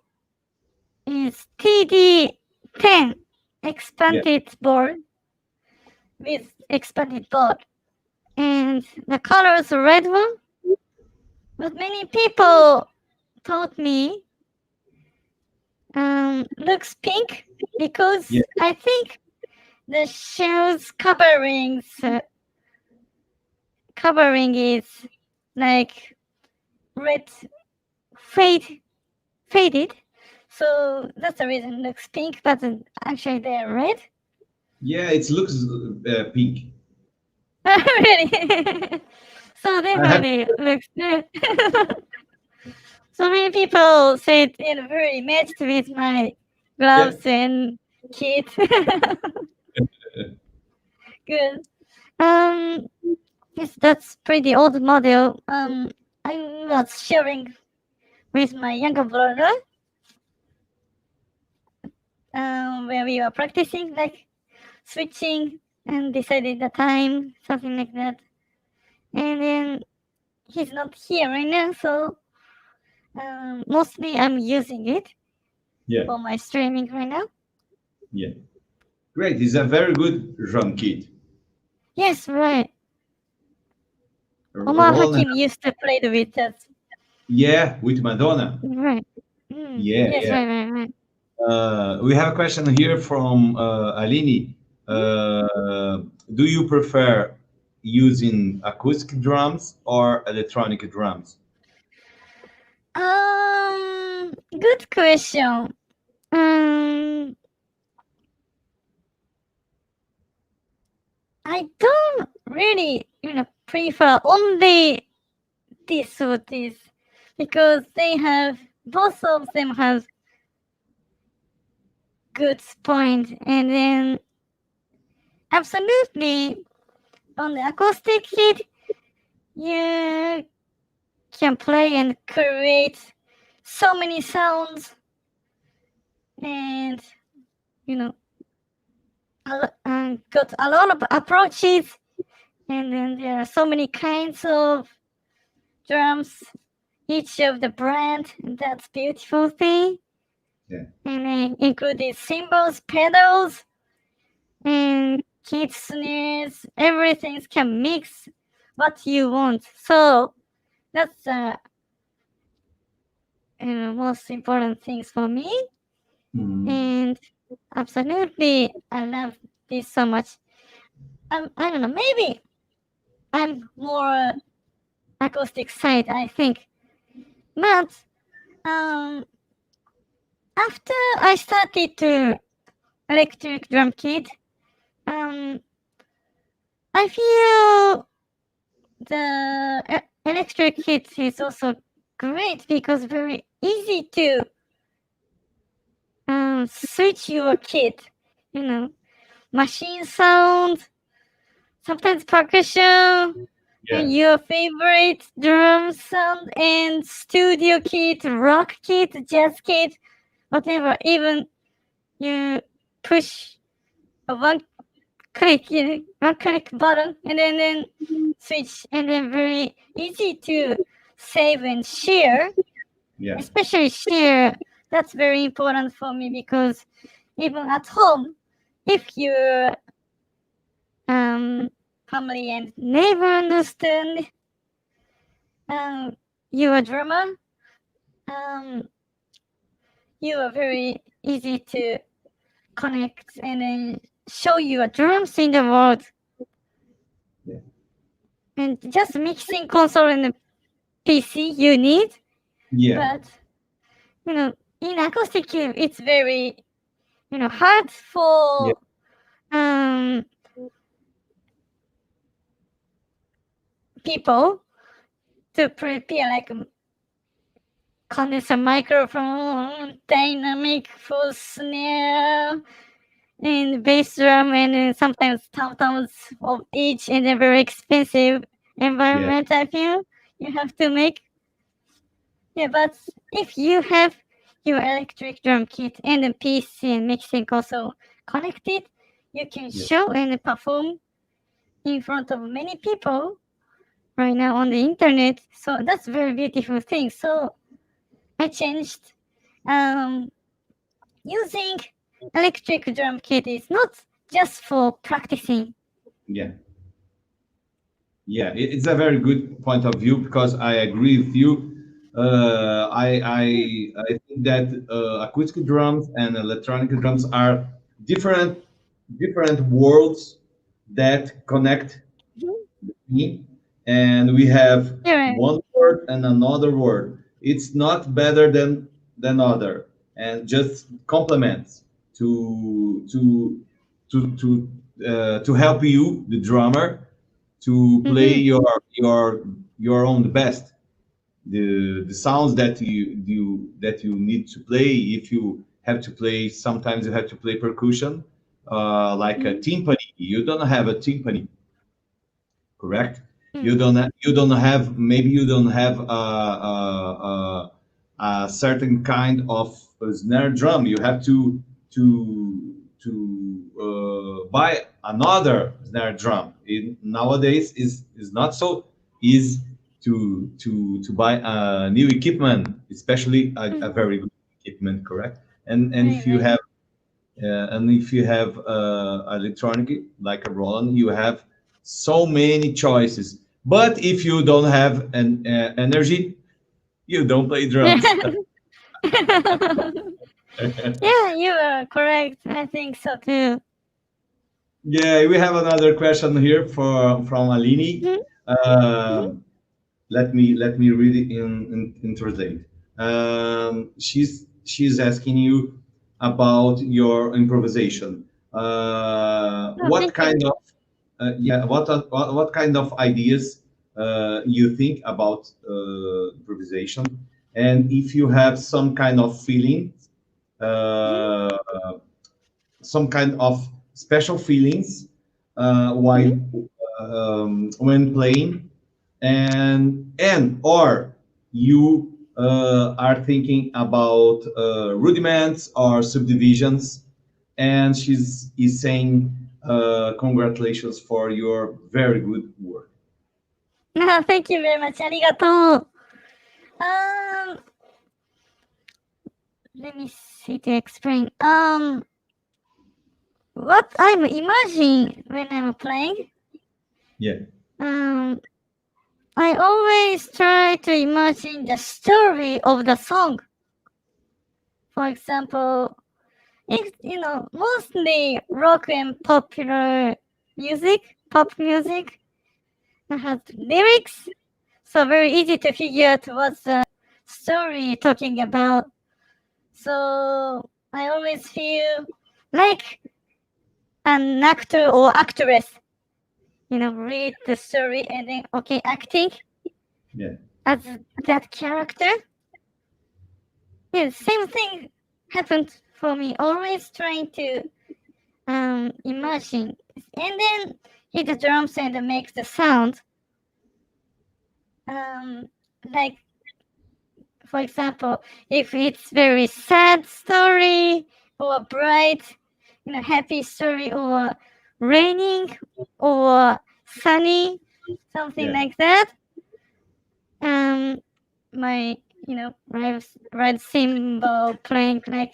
is TD10 expanded board with expanded board, and the color is red one. But many people told me looks pink because Yeah. I think the shell's covering is like red faded. So that's the reason it looks pink, but actually they're red. Yeah, it looks pink. Really? So I have, definitely looks good. So many people say it very matched with my yeah. gloves and kit. Good. Um, yes, that's pretty old model. I was sharing with my younger brother where we were practicing like switching and decided the time, something like that. And then he's not here right now, so mostly I'm using it Yeah. for my streaming right now. Yeah. Great. It's a very good drum kit. Yes, right. Omar Roland, Hakim used to play with that. yeah, with Madonna. Right. Yeah, Yes, yeah. right. We have a question here from Aline. Do you prefer using acoustic drums or electronic drums? Good question. I don't really, prefer only this or this because both of them have good point, and then absolutely on the acoustic kit you can play and create so many sounds, and got a lot of approaches, and then there are so many kinds of drums, each of the brand, and that's beautiful thing. Yeah. And then included cymbals, pedals, and kit snares, everything can mix what you want. So that's the most important things for me. And absolutely, I love this so much. I don't know, maybe I'm more acoustic side, I think. But after I started to electric drum kit, I feel the electric kit is also great because very easy to switch your kit. Machine sound, sometimes percussion, and your favorite drum sound, and studio kit, rock kit, jazz kit, whatever. Even you push a one click button and then switch, and then very easy to save and share. Yeah. Especially share. That's very important for me because even at home, if your family and neighbor understand you are drummer, you are very easy to connect and then show your drums in the world. Yeah. And just mixing console and PC you need. Yeah. But in acoustic it's very hard for people to prepare like condenser microphone, dynamic for snare, and bass drum, and then sometimes tom-toms of each, and a very expensive environment. I feel you have to make. Yeah, but if you have your electric drum kit and a PC and mixing console connected, you can show and perform in front of many people right now on the internet. So that's very beautiful thing. So I changed using electric drum kit is not just for practicing. Yeah. Yeah, it's a very good point of view because I agree with you. I think that acoustic drums and electronic drums are different different worlds that connect me, and we have You're one word and another word. It's not better than other, and just complements to help you, the drummer, to play your own the best. The sounds that you need to play. If you have to play, sometimes you have to play percussion, like a timpani. You don't have a timpani, correct? You don't have, maybe you don't have a certain kind of snare drum. You have to buy another snare drum. Nowadays is not so easy to buy a new equipment, especially a very good equipment, correct? And if you have electronic like a Roland, you have so many choices. But if you don't have an energy, you don't play drums. Yeah, you are correct. I think so too. Yeah, we have another question here from Aline. Um, let me read it in translate. She's asking you about your improvisation. Oh, What thank you. kind of what kind of ideas you think about improvisation, and if you have some kind of feeling, uh, some kind of special feelings while when playing, and or you are thinking about rudiments or subdivisions, and she's is saying congratulations for your very good work. No, thank you very much. ありがとう. Let me see to explain. What I'm imagining when I'm playing, Yeah, I always try to imagine the story of the song. For example, if mostly rock and pop music that has lyrics, so very easy to figure out what's the story talking about. So I always feel like an actor or actress, read the story and then acting yeah, as that character. Yeah, same thing happened for me. Always trying to imagine, and then hit the drums and makes the sound. Like, for example, if it's very sad story or bright, happy story, or raining or sunny, something yeah, like that. My right cymbal playing like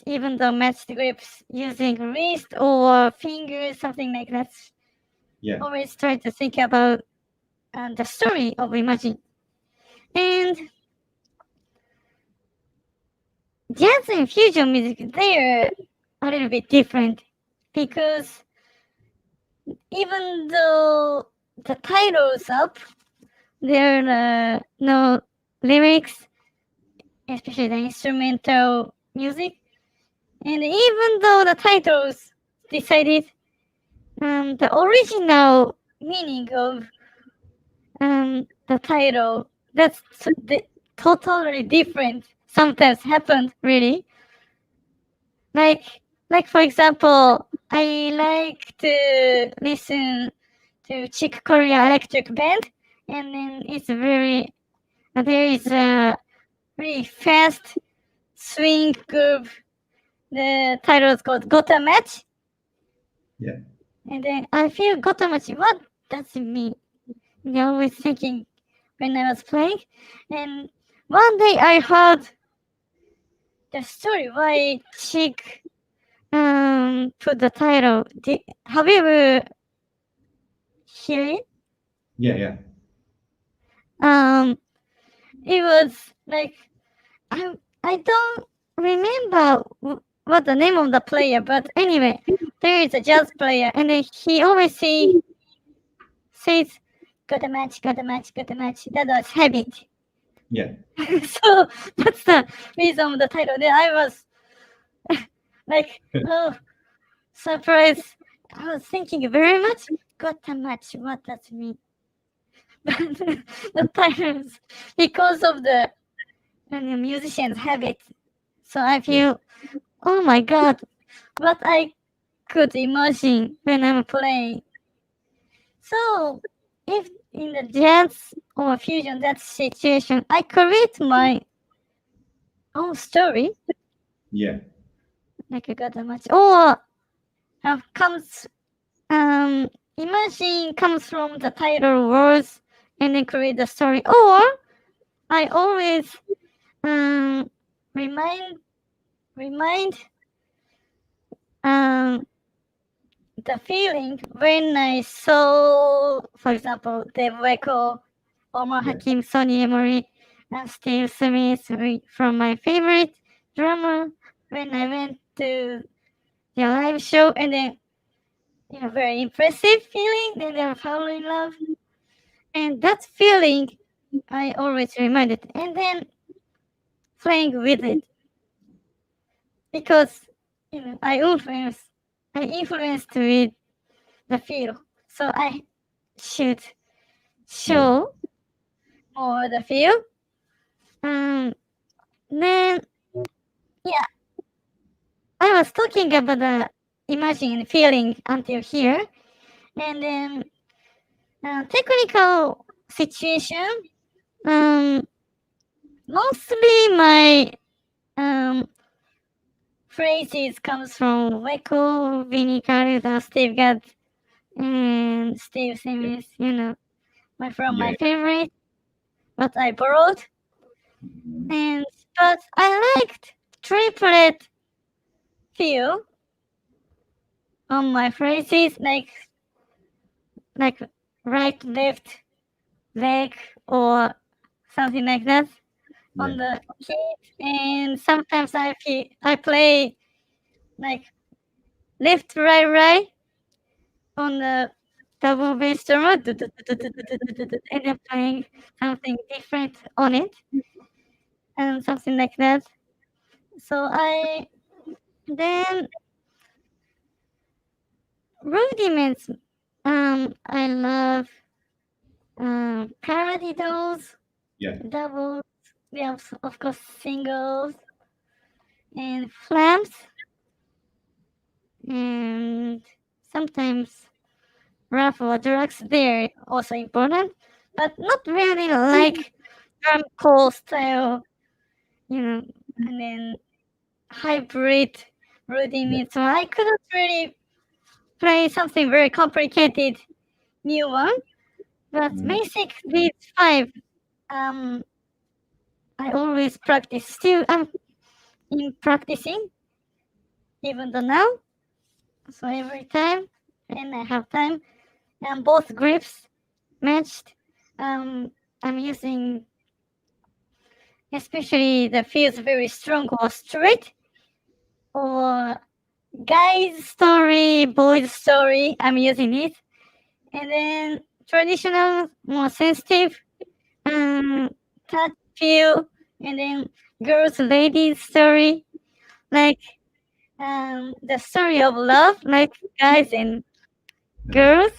even though matched grips using wrist or fingers, something like that. yeah, Always try to think about the story of Imagine. And jazz and fusion music, they're a little bit different because even though the title's up, there are no lyrics, especially the instrumental music. And even though the titles decided, the original meaning of the title, that's totally different. Sometimes happened really. Like for example, I like to listen to Chick Corea Electric Band, and then there is a very fast swing group. The title is called Gota Match. yeah, And then I feel Gota Match, what does it mean? I always thinking when I was playing. And one day I heard the story why Chick put the title. Have you ever hear it? Yeah. It was like I don't remember what the name of the player, but anyway, there is a jazz player, and then he always says, "Got a match, got a match, got a match." That was habit. Yeah. So that's the reason of the title. Then I was like, oh, surprised. I was thinking very much. Got a match. What does it mean? The titles because of the musician's habit. So I feel, oh my god, what I could imagine when I'm playing. So if in the jazz or fusion that situation, I create my own story. Yeah. Like I got a match, or comes imagine comes from the title words and then create the story, or I always remind the feeling when I saw, for example, Dave Weckl, Omar Hakim, Sonny Emory, and Steve Smith from my favorite drummer when I went to the live show, and then very impressive feeling, then they fall in love, and that feeling I always reminded, and then playing with it because I influenced with the feel, so I should show more the feel. Then I was talking about the imagining feeling until here, and then technical situation. Mostly my phrases comes from Weckl, Vinnie Carter, Steve Gadd, and Steve Smith. From my favorite, but I borrowed. But I liked triplet feel on my phrases, like right, left, leg, or something like that on the key. And sometimes I play like left, right on the double bass drum, and then playing something different on it, and something like that. So then rudiments. I love paradiddles, doubles, of course singles, and flams, and sometimes rough or drugs. They're also important, but not really like drum call style, and then hybrid rudiments. So I couldn't really play something very complicated new one, but basic these 5 I always practice. Still I'm in practicing even though now, so every time when I have time and both grips matched, I'm using, especially the feels very strong or straight, or guy's story, boy's story, I'm using it. And then traditional, more sensitive, touch feel, and then girls, ladies story, like the story of love, like guys and girls,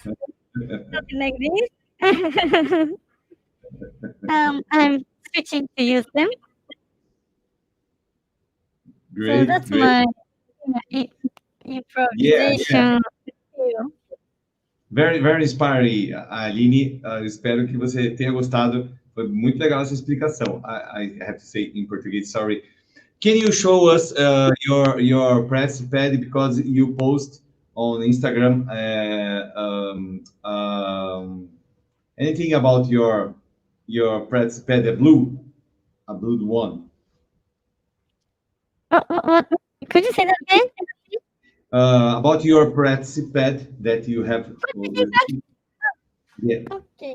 something like this. I'm switching to use them. Great, so that's great. my improvisation. Very, very inspiring, Aline. Espero que você tenha gostado. Foi muito legal essa explicação. I have to say in Portuguese, sorry. Can you show us your press pad, because you post on Instagram anything about your press pad, a blue one? What? Could you say that again? About your practice pad that you have with you. Yeah. Okay.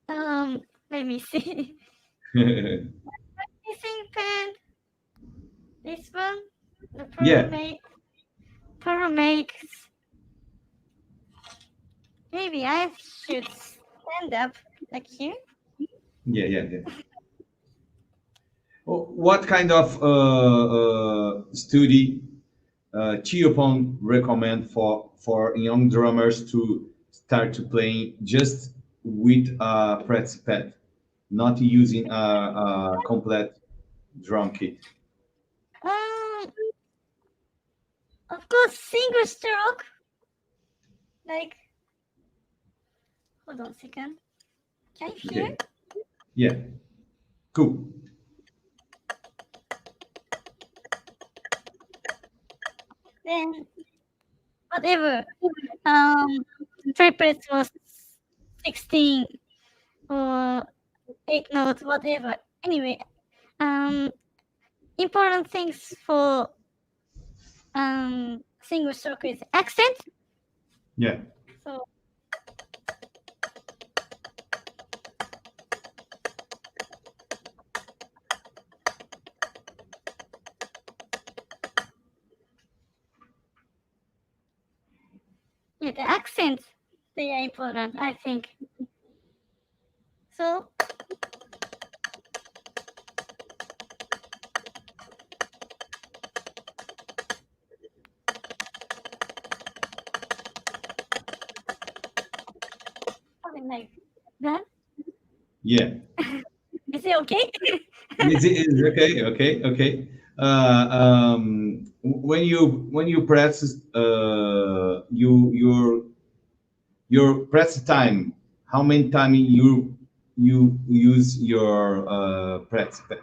Let me see. Missing pen. This one. The Yeah. Paramakes. Maybe I should stand up like here. Yeah. What kind of study Chiyopon recommend for young drummers to start to playing just with a practice pad, not using a complete drum kit? Um, of course, single stroke. Like, hold on a second. Can you hear? Okay. Yeah. Cool. Then whatever. Triplets was 16 or 8 notes, whatever. Anyway, important things for single stroke is accent. Yeah. So yeah, the accents, they are important, I think. So something like that. Yeah. Is it okay? Is okay. When you practice your practice time, how many time you use your practice pad?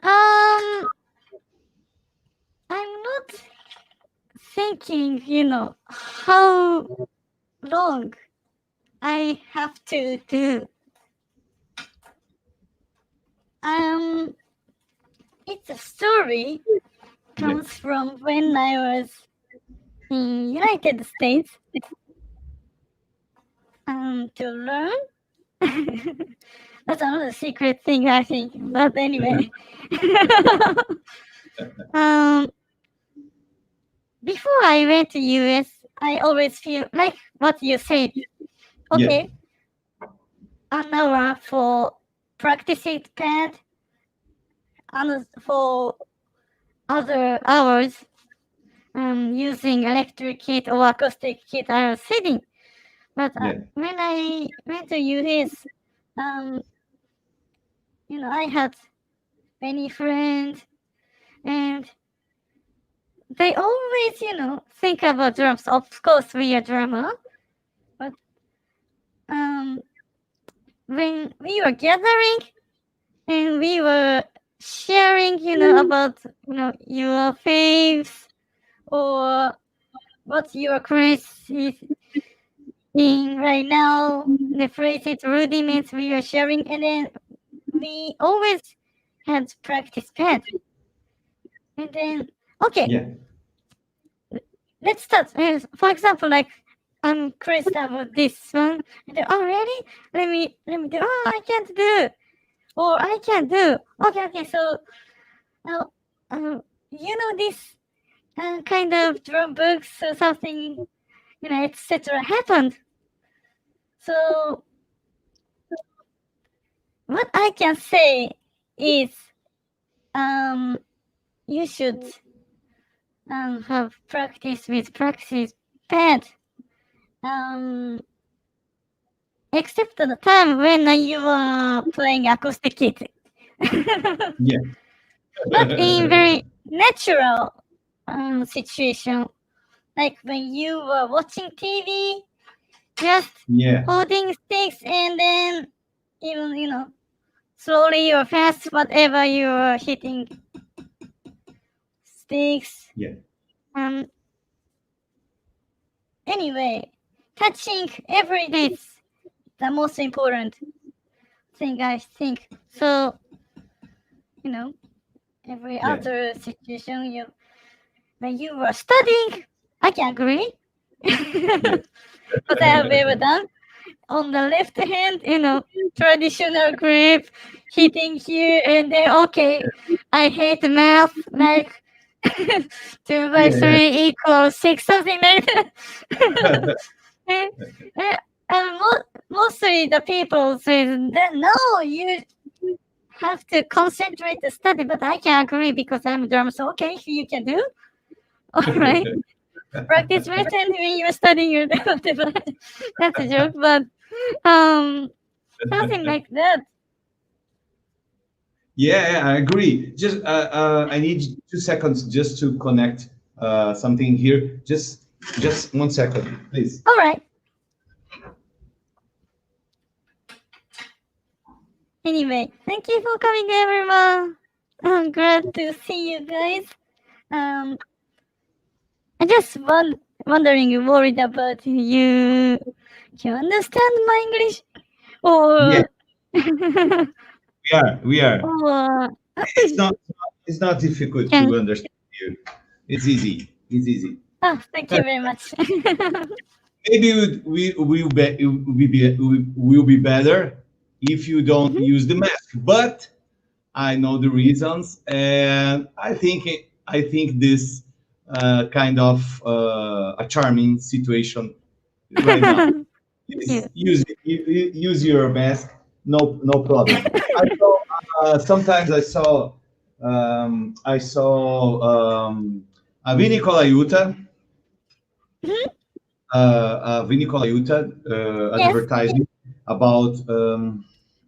I'm not thinking, how long I have to do. It's a story comes from when I was in United States to learn. That's another secret thing, I think. But anyway, before I went to US, I always feel like what you said. Okay, an hour for practicing pad, and for other hours using electric kit or acoustic kit I was sitting. But when I went to US, I had many friends, and they always, think about drums. Of course, we are drummer, but when we were gathering and we were sharing, about, your faves or what your craze is in right now, the phrases, rudiments we are sharing, and then we always had practice pad. And then, okay, let's start. For example, like I'm crazy about this one. And then, oh, really? Let me do. Oh, I can't do. Or I can't do. Okay. So now, this kind of drum books or something, etc. happened. So what I can say is, you should have practice with practice pad. Except the time when you are playing acoustic kit. But in very natural situation, like when you were watching TV, just holding sticks and then even, slowly or fast, whatever you are hitting sticks. Anyway, touching every day is the most important thing, I think. So, every other situation when you were studying, I can agree. What I have ever done. On the left hand, traditional grip, hitting here, and then, okay, I hate math, like 2 by 3 equals 6, something like that. and mostly the people say that, no, you have to concentrate to study, but I can agree because I'm a drummer, so okay, you can do. All right. Practice right hand when you're studying your whatever. That's a joke, but something like that. Yeah, I agree. Just I need 2 seconds just to connect something here. Just 1 second, please. All right. Anyway, thank you for coming, everyone. I'm glad to see you guys. I just wondering, worried about you. Can you understand my English? Or We are. or It's not difficult to understand you. It's easy. oh, thank you very much. Maybe we will be better if you don't use the mask. But I know the reasons, and I think this kind of a charming situation right now. Use your mask. No problem. Sometimes I saw a Vini Colaiuta. Vini Colaiuta advertising about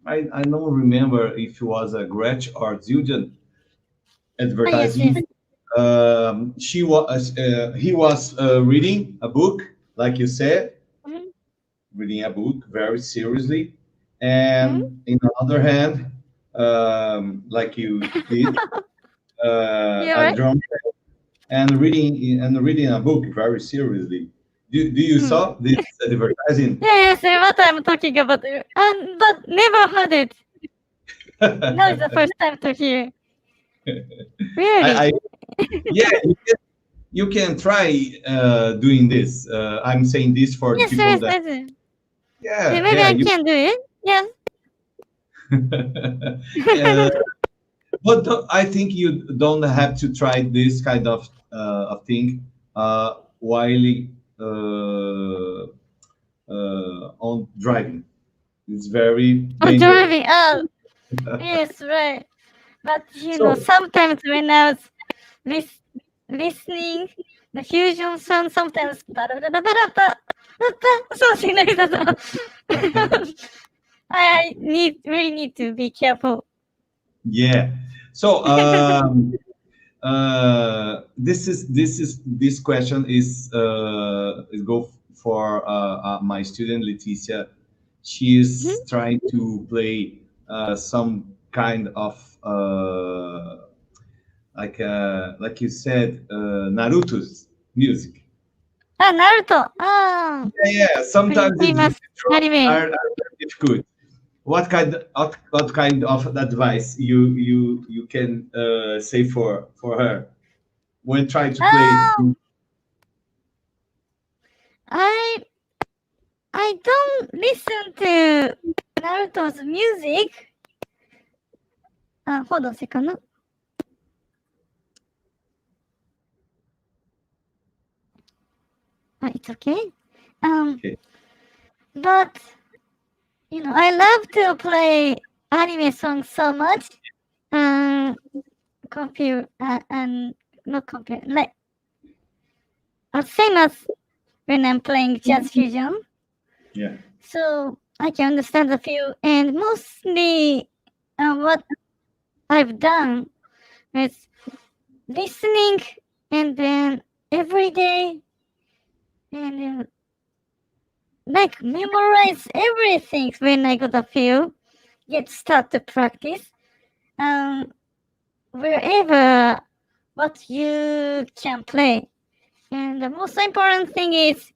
I don't remember if it was a Gretsch or Zildjian advertising. He was reading a book, like you said, reading a book very seriously, and in the other hand, like you did, a drum and reading a book very seriously. Do you saw this advertising? Yes, what I'm talking about, but never heard it. Now is the first time to hear. Really? You can try doing this. I'm saying this for the people that. Maybe I can do it. Yes. But I think you don't have to try this kind of thing while on driving. It's very dangerous. Driving. Oh, yes, right. But sometimes when I was listening the fusion sound, sometimes something like that. I really need to be careful. Yeah. So this question is go for my student Leticia. She is trying to play some kind of like you said, Naruto's music. Naruto. Yeah. Sometimes are difficult. What kind of advice you can say for her when trying to play? I don't listen to Naruto's music. Hold on a second. It's okay. Okay. But I love to play anime songs so much. Compare and not compare, like same as when I'm playing jazz fusion. Yeah. So I can understand a few, and mostly what I've done is listening, and then every day, and then like memorize everything when I got a few, start to practice. Wherever what you can play, and the most important thing is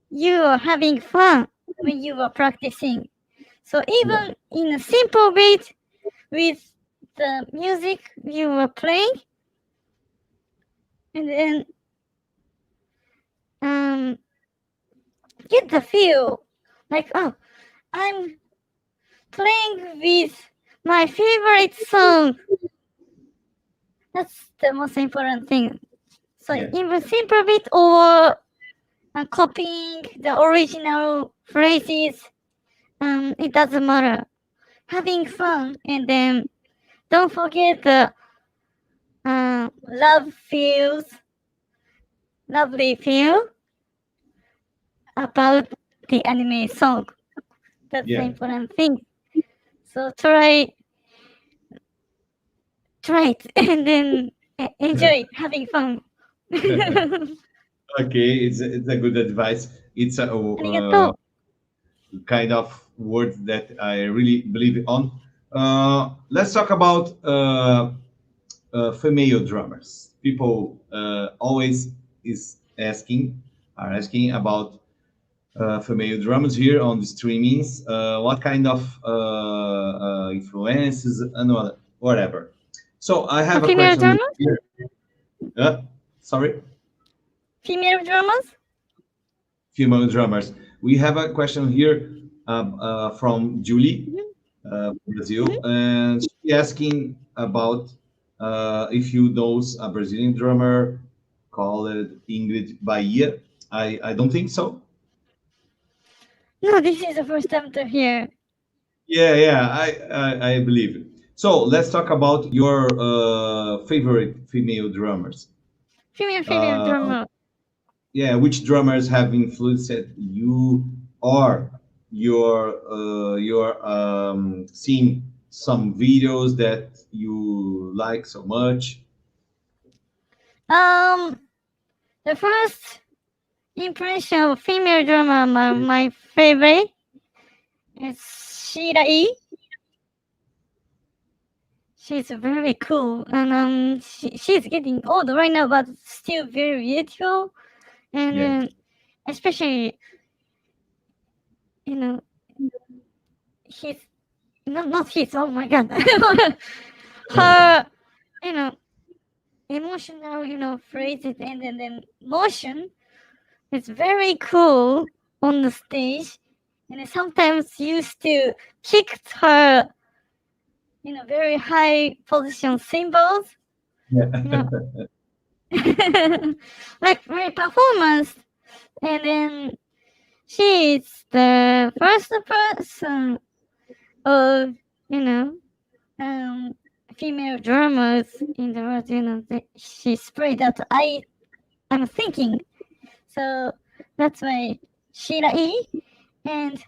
you are having fun when you are practicing. So even in a simple beat with the music you were playing, and then get the feel like, oh, I'm playing with my favorite song. That's the most important thing. So Yeah. even simple bit or copying the original phrases, it doesn't matter. Having fun, and then don't forget the lovely feel about the anime song. That's the Yeah. important thing. So try it and then enjoy having fun. Okay, it's a good advice. It's a ありがとう。 kind of word that I really believe on. Let's talk about female drummers. People always are asking about female drummers here on the streamings. What kind of influences and whatever. So I have a Female question drummers? here. Sorry. Female drummers? Female drummers. We have a question here from Julie, from Brazil, and she's asking about if you knows a Brazilian drummer called Ingrid Bahia. I don't think so. No, this is the first time to hear. Yeah, I believe it. So let's talk about your favorite female drummers. Female Uh, drummer. yeah, which drummers have influenced you, or you're seeing some videos that you like so much? The first impression of female drummer, my favorite is Sheila E. She's very cool, and she's getting old right now, but still very beautiful, and Yeah, especially, you know, his not his. Oh my god, her, you know, emotional, phrases and then motion is very cool on the stage, and sometimes used to kick her, very high position cymbals, yeah, you know, like very performance, and then she is the first person of, um, female drummers in the world, that she spread that I'm thinking. So that's why Sheila E. And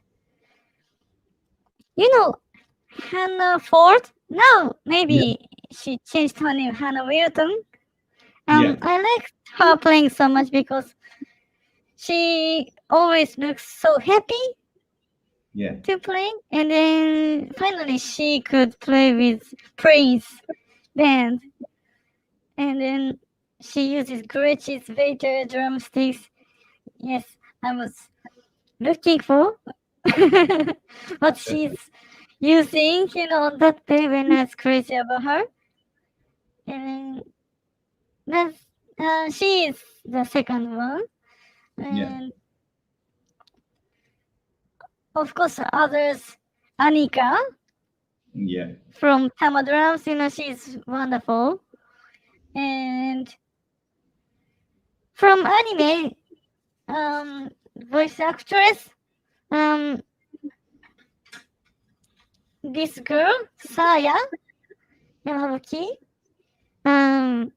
Hannah Ford. No, yeah, maybe she changed her name, Hannah Wilton. yeah, I like her playing so much because she always looks so happy yeah, to play, and then finally she could play with Prince band, and then she uses Gretchen's Vater drumsticks. Yes, I was looking for what she's using, on that day when I was crazy about her. And then she is the second one. yeah, And of course, others, Anika yeah, from Tama Drums, she's wonderful. And from anime, voice actress, um, this girl, Saya Yamabuki, and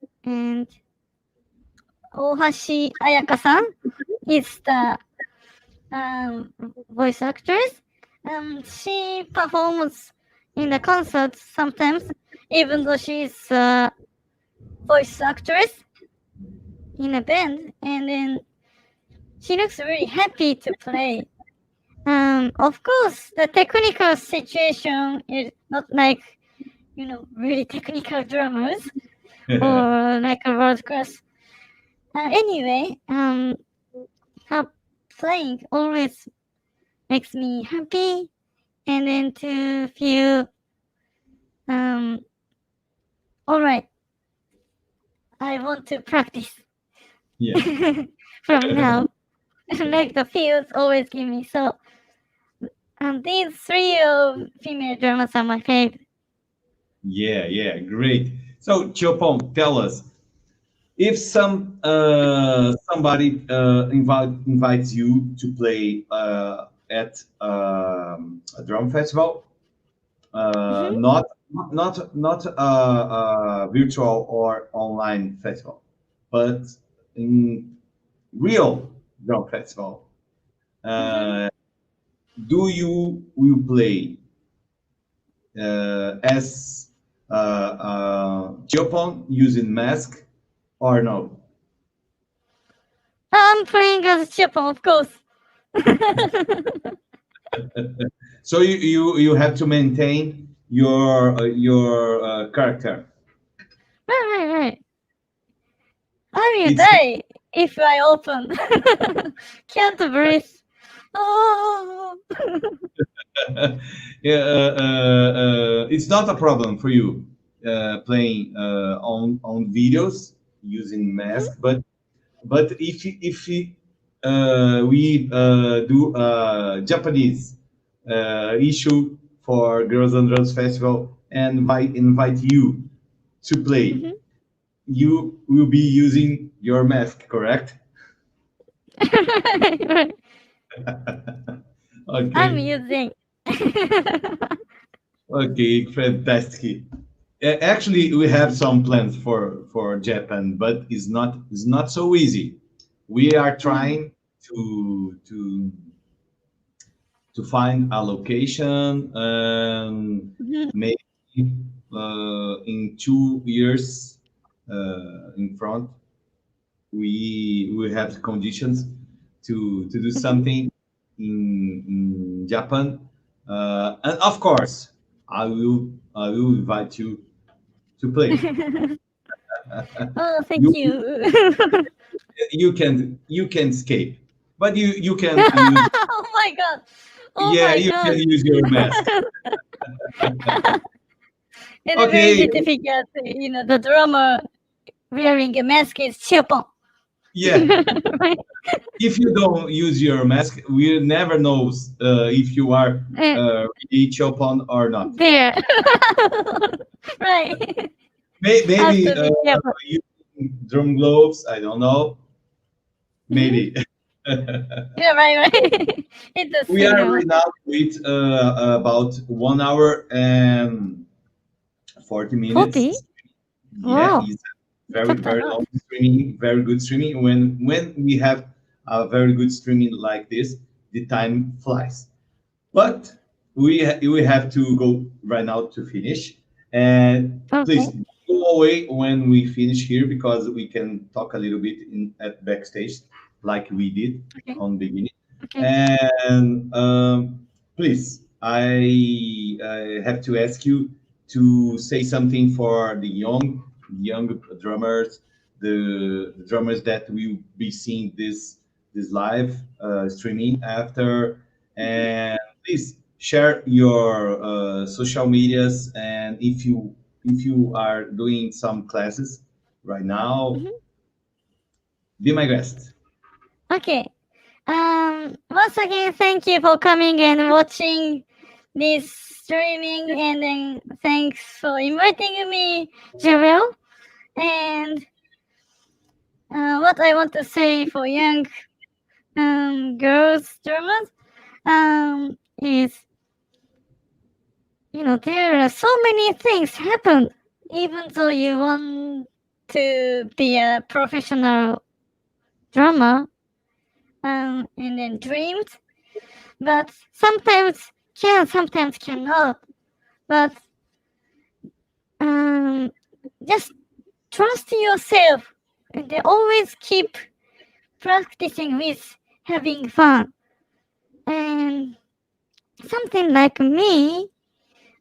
Ohashi Ayaka-san is the voice actress. She performs in the concerts sometimes, even though she's a voice actress in a band, and then she looks really happy to play. Of course, the technical situation is not like, really technical drummers or like a world class. Anyway, her playing always makes me happy, and then to feel All right. I want to practice Yeah. from now. Like the fields always give me. So, these three female dramas are my favorite. Yeah, great. So, Chiyopon, tell us if somebody invites you to play at a drum festival, Mm-hmm. not a virtual or online festival, but in real drum festival. Mm-hmm. Uh, do you will play as Chiyopon using mask or no? I'm playing as Chiyopon, of course. So you have to maintain your character. Right. I will It's die if I open. Can't breathe. Oh. yeah, it's not a problem for you playing on videos using Mhm. mask, but if we do a Japanese issue for Girls and Drums Festival and invite you to play, Mhm. you will be using your mask, correct? Right. I'm Okay, using. okay, fantastic. Actually, we have some plans for Japan, but it's not so easy. We are Mm. trying to find a location, Mhm. maybe in 2 years in front we have conditions to do Mhm. something in Japan, and of course I will invite you to play. Oh, thank You you. you can escape, but you can use, Oh my god. Oh yeah, my you can god. use your mask. It's very Okay, easy to figure out, the drummer wearing a mask is Chiyopon. yeah. Right? If you don't use your mask, we never knows if you are Eh, really Chopin or not. there. Right. Have Maybe to be careful. using drum gloves. I don't know. Mhm. Maybe. Yeah, right. It's a We are signal. right now with about 1 hour and 40 40? minutes. Yeah, Wow. it's You very talked a very lot. long streaming, very good streaming. When we have a very good streaming like this, the time flies. But we have to go right now to finish. And Okay. please go away when we finish here because we can talk a little bit in at backstage, like we did Okay. on beginning. Okay. And please, I have to ask you to say something for the young drummers, the drummers that will be seeing this live streaming after, Mhm. and please share your social medias, and if you are doing some classes right now, Mhm. be my guest. Okay. Once again, thank you for coming and watching this streaming, and then thanks for inviting me, Joel. And what I want to say for young girls drummers is, there are so many things happen, even though you want to be a professional drummer, and then dreams, but sometimes can, sometimes cannot. But um, just trust yourself and then always keep practicing with having fun. And something like me,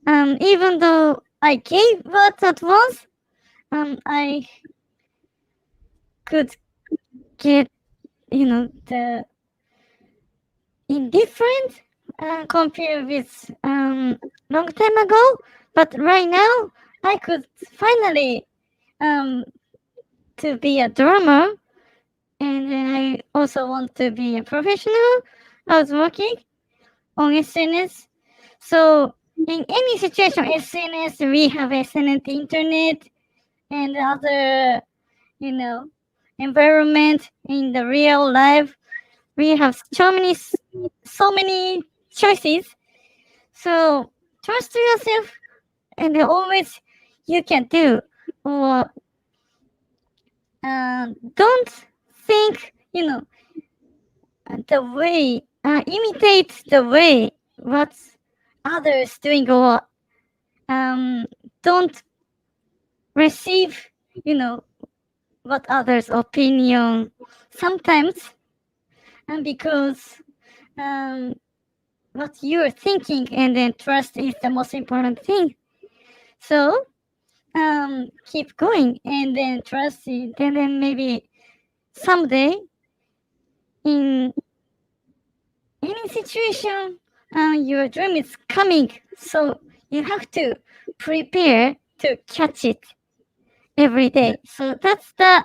even though I gave birth at once, I could get, the indifferent compared with long time ago. But right now, I could finally to be a drummer, and I also want to be a professional. I was working on SNS. So in any situation, SNS, we have SNS, internet, and other, environment in the real life. We have so many choices. So trust yourself, and always you can do. Or don't think, the way, imitate the way what others doing, or don't receive, what others' opinion sometimes, and because what you're thinking, and then trust is the most important thing. So keep going, and then trust it, and then maybe someday in any situation, your dream is coming. So you have to prepare to catch it every day. So that's the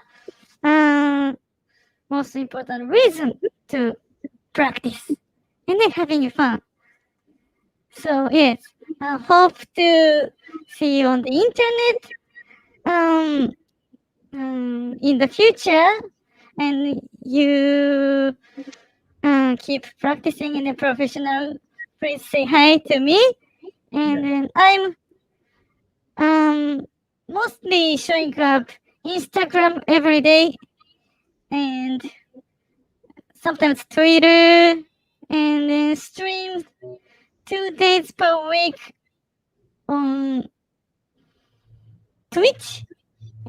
most important reason to practice, and then having fun. So yes, I hope to see you on the internet in the future, and you keep practicing in a professional. Please say hi to me, and then I'm mostly showing up Instagram every day, and sometimes Twitter, and then stream 2 days per week on Twitch.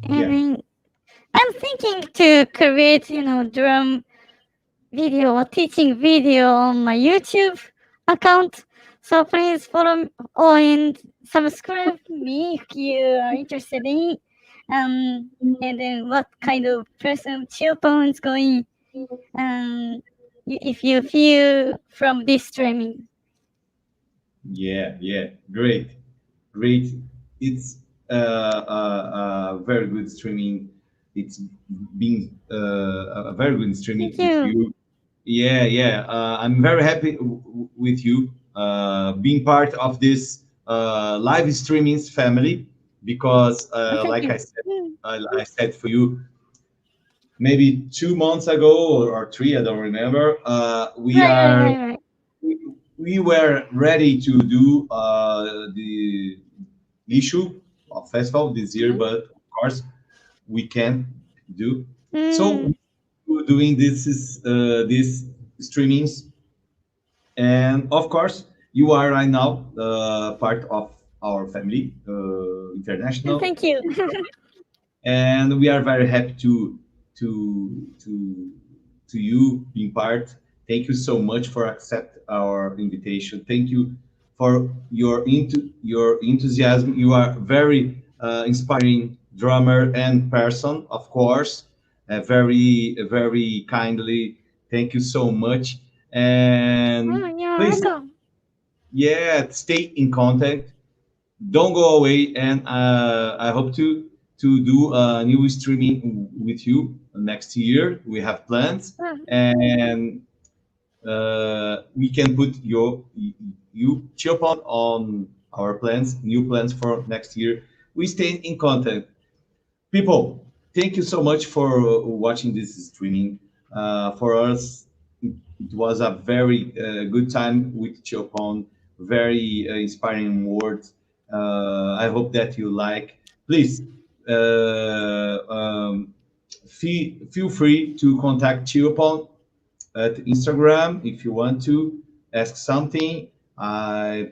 And then I'm thinking to create, drum video or teaching video on my YouTube account. So please follow and subscribe me if you are interested in. And then what kind of person Chiyopon is going. If you feel from this streaming. Yeah, great. It's very good streaming. It's been a very good streaming with you. Yeah. I'm very happy with you being part of this live streaming family, because, like I said for you, maybe 2 months ago or three, I don't remember. Right. We were ready to do the issue of festival this year, but of course we can't do. So we're doing this streamings, and of course you are right now part of our family, international. Thank you. And we are very happy to you being part. Thank you so much for accept our invitation. Thank you for your enthusiasm. You are very inspiring drummer and person, of course. Very kindly. Thank you so much. And You're please, welcome. stay in contact. Don't go away, and I hope to do a new streaming with you next year. We have plans, and we can put you Chiyopon on our plans, new plans for next year. We stay in contact. People, thank you so much for watching this streaming. For us, it was a very good time with Chiyopon. Very inspiring words. I hope that you like. Please feel free to contact Chiyopon at Instagram if you want to ask something.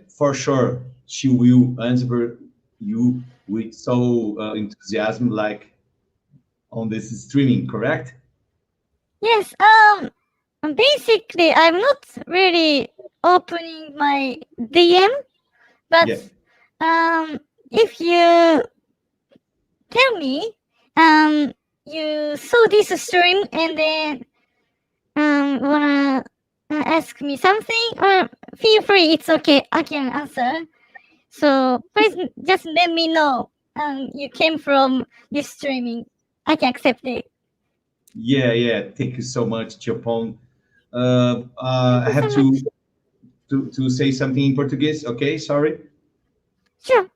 For sure, she will answer you with so enthusiasm, like on this streaming. Correct? Yes. Basically, I'm not really opening my DM, but if you tell me, you saw this stream and then wanna ask me something, or feel free. It's okay. I can answer. So please just let me know you came from this streaming. I can accept it. Yeah. Thank you so much, Chiyopon. Thank I you have so much. to say something em português, ok? Sorry. Sure.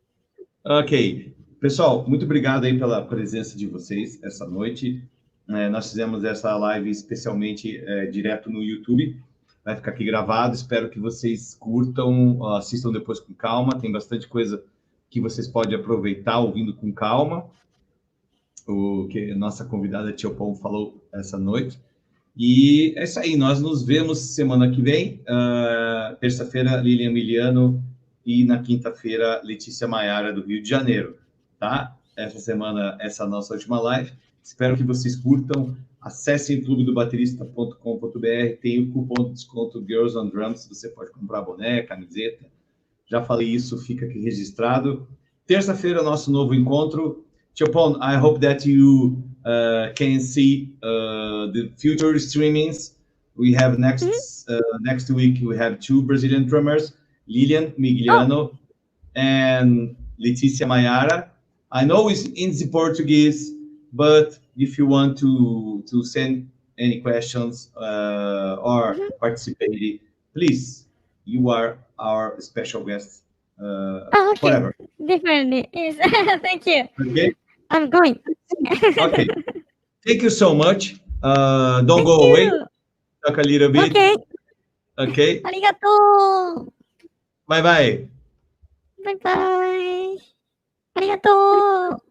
Ok. Pessoal, muito obrigado aí pela presença de vocês essa noite. Nós fizemos essa live especialmente direto no YouTube. Vai ficar aqui gravado. Espero que vocês curtam, assistam depois com calma. Tem bastante coisa que vocês podem aproveitar ouvindo com calma. O que a nossa convidada Chiyopon falou essa noite. E é isso aí. Nós nos vemos semana que vem. Terça-feira, Lilian Emiliano. E na quinta-feira, Letícia Maiara, do Rio de Janeiro, tá? Essa semana, essa é a nossa última live. Espero que vocês curtam. Acessem clubedobaterista.com.br. Tem o cupom de desconto Girls on Drums. Você pode comprar boné, camiseta. Já falei isso, fica aqui registrado. Terça-feira, nosso novo encontro. Chiyopon, I hope that you can see the future streamings. We have next week, we have 2 Brazilian drummers, Lilian Migliano and Letícia Maiara. I know it's in the Portuguese, but if you want to send any questions or participate, please, you are our special guest Okay. forever. Definitely. Yes. Thank you. Okay? I'm going. Okay. Thank you so much. Don't Thank go away. you. Talk a little bit. Okay. Okay. Arigato. Bye-bye. Bye bye. Arigato.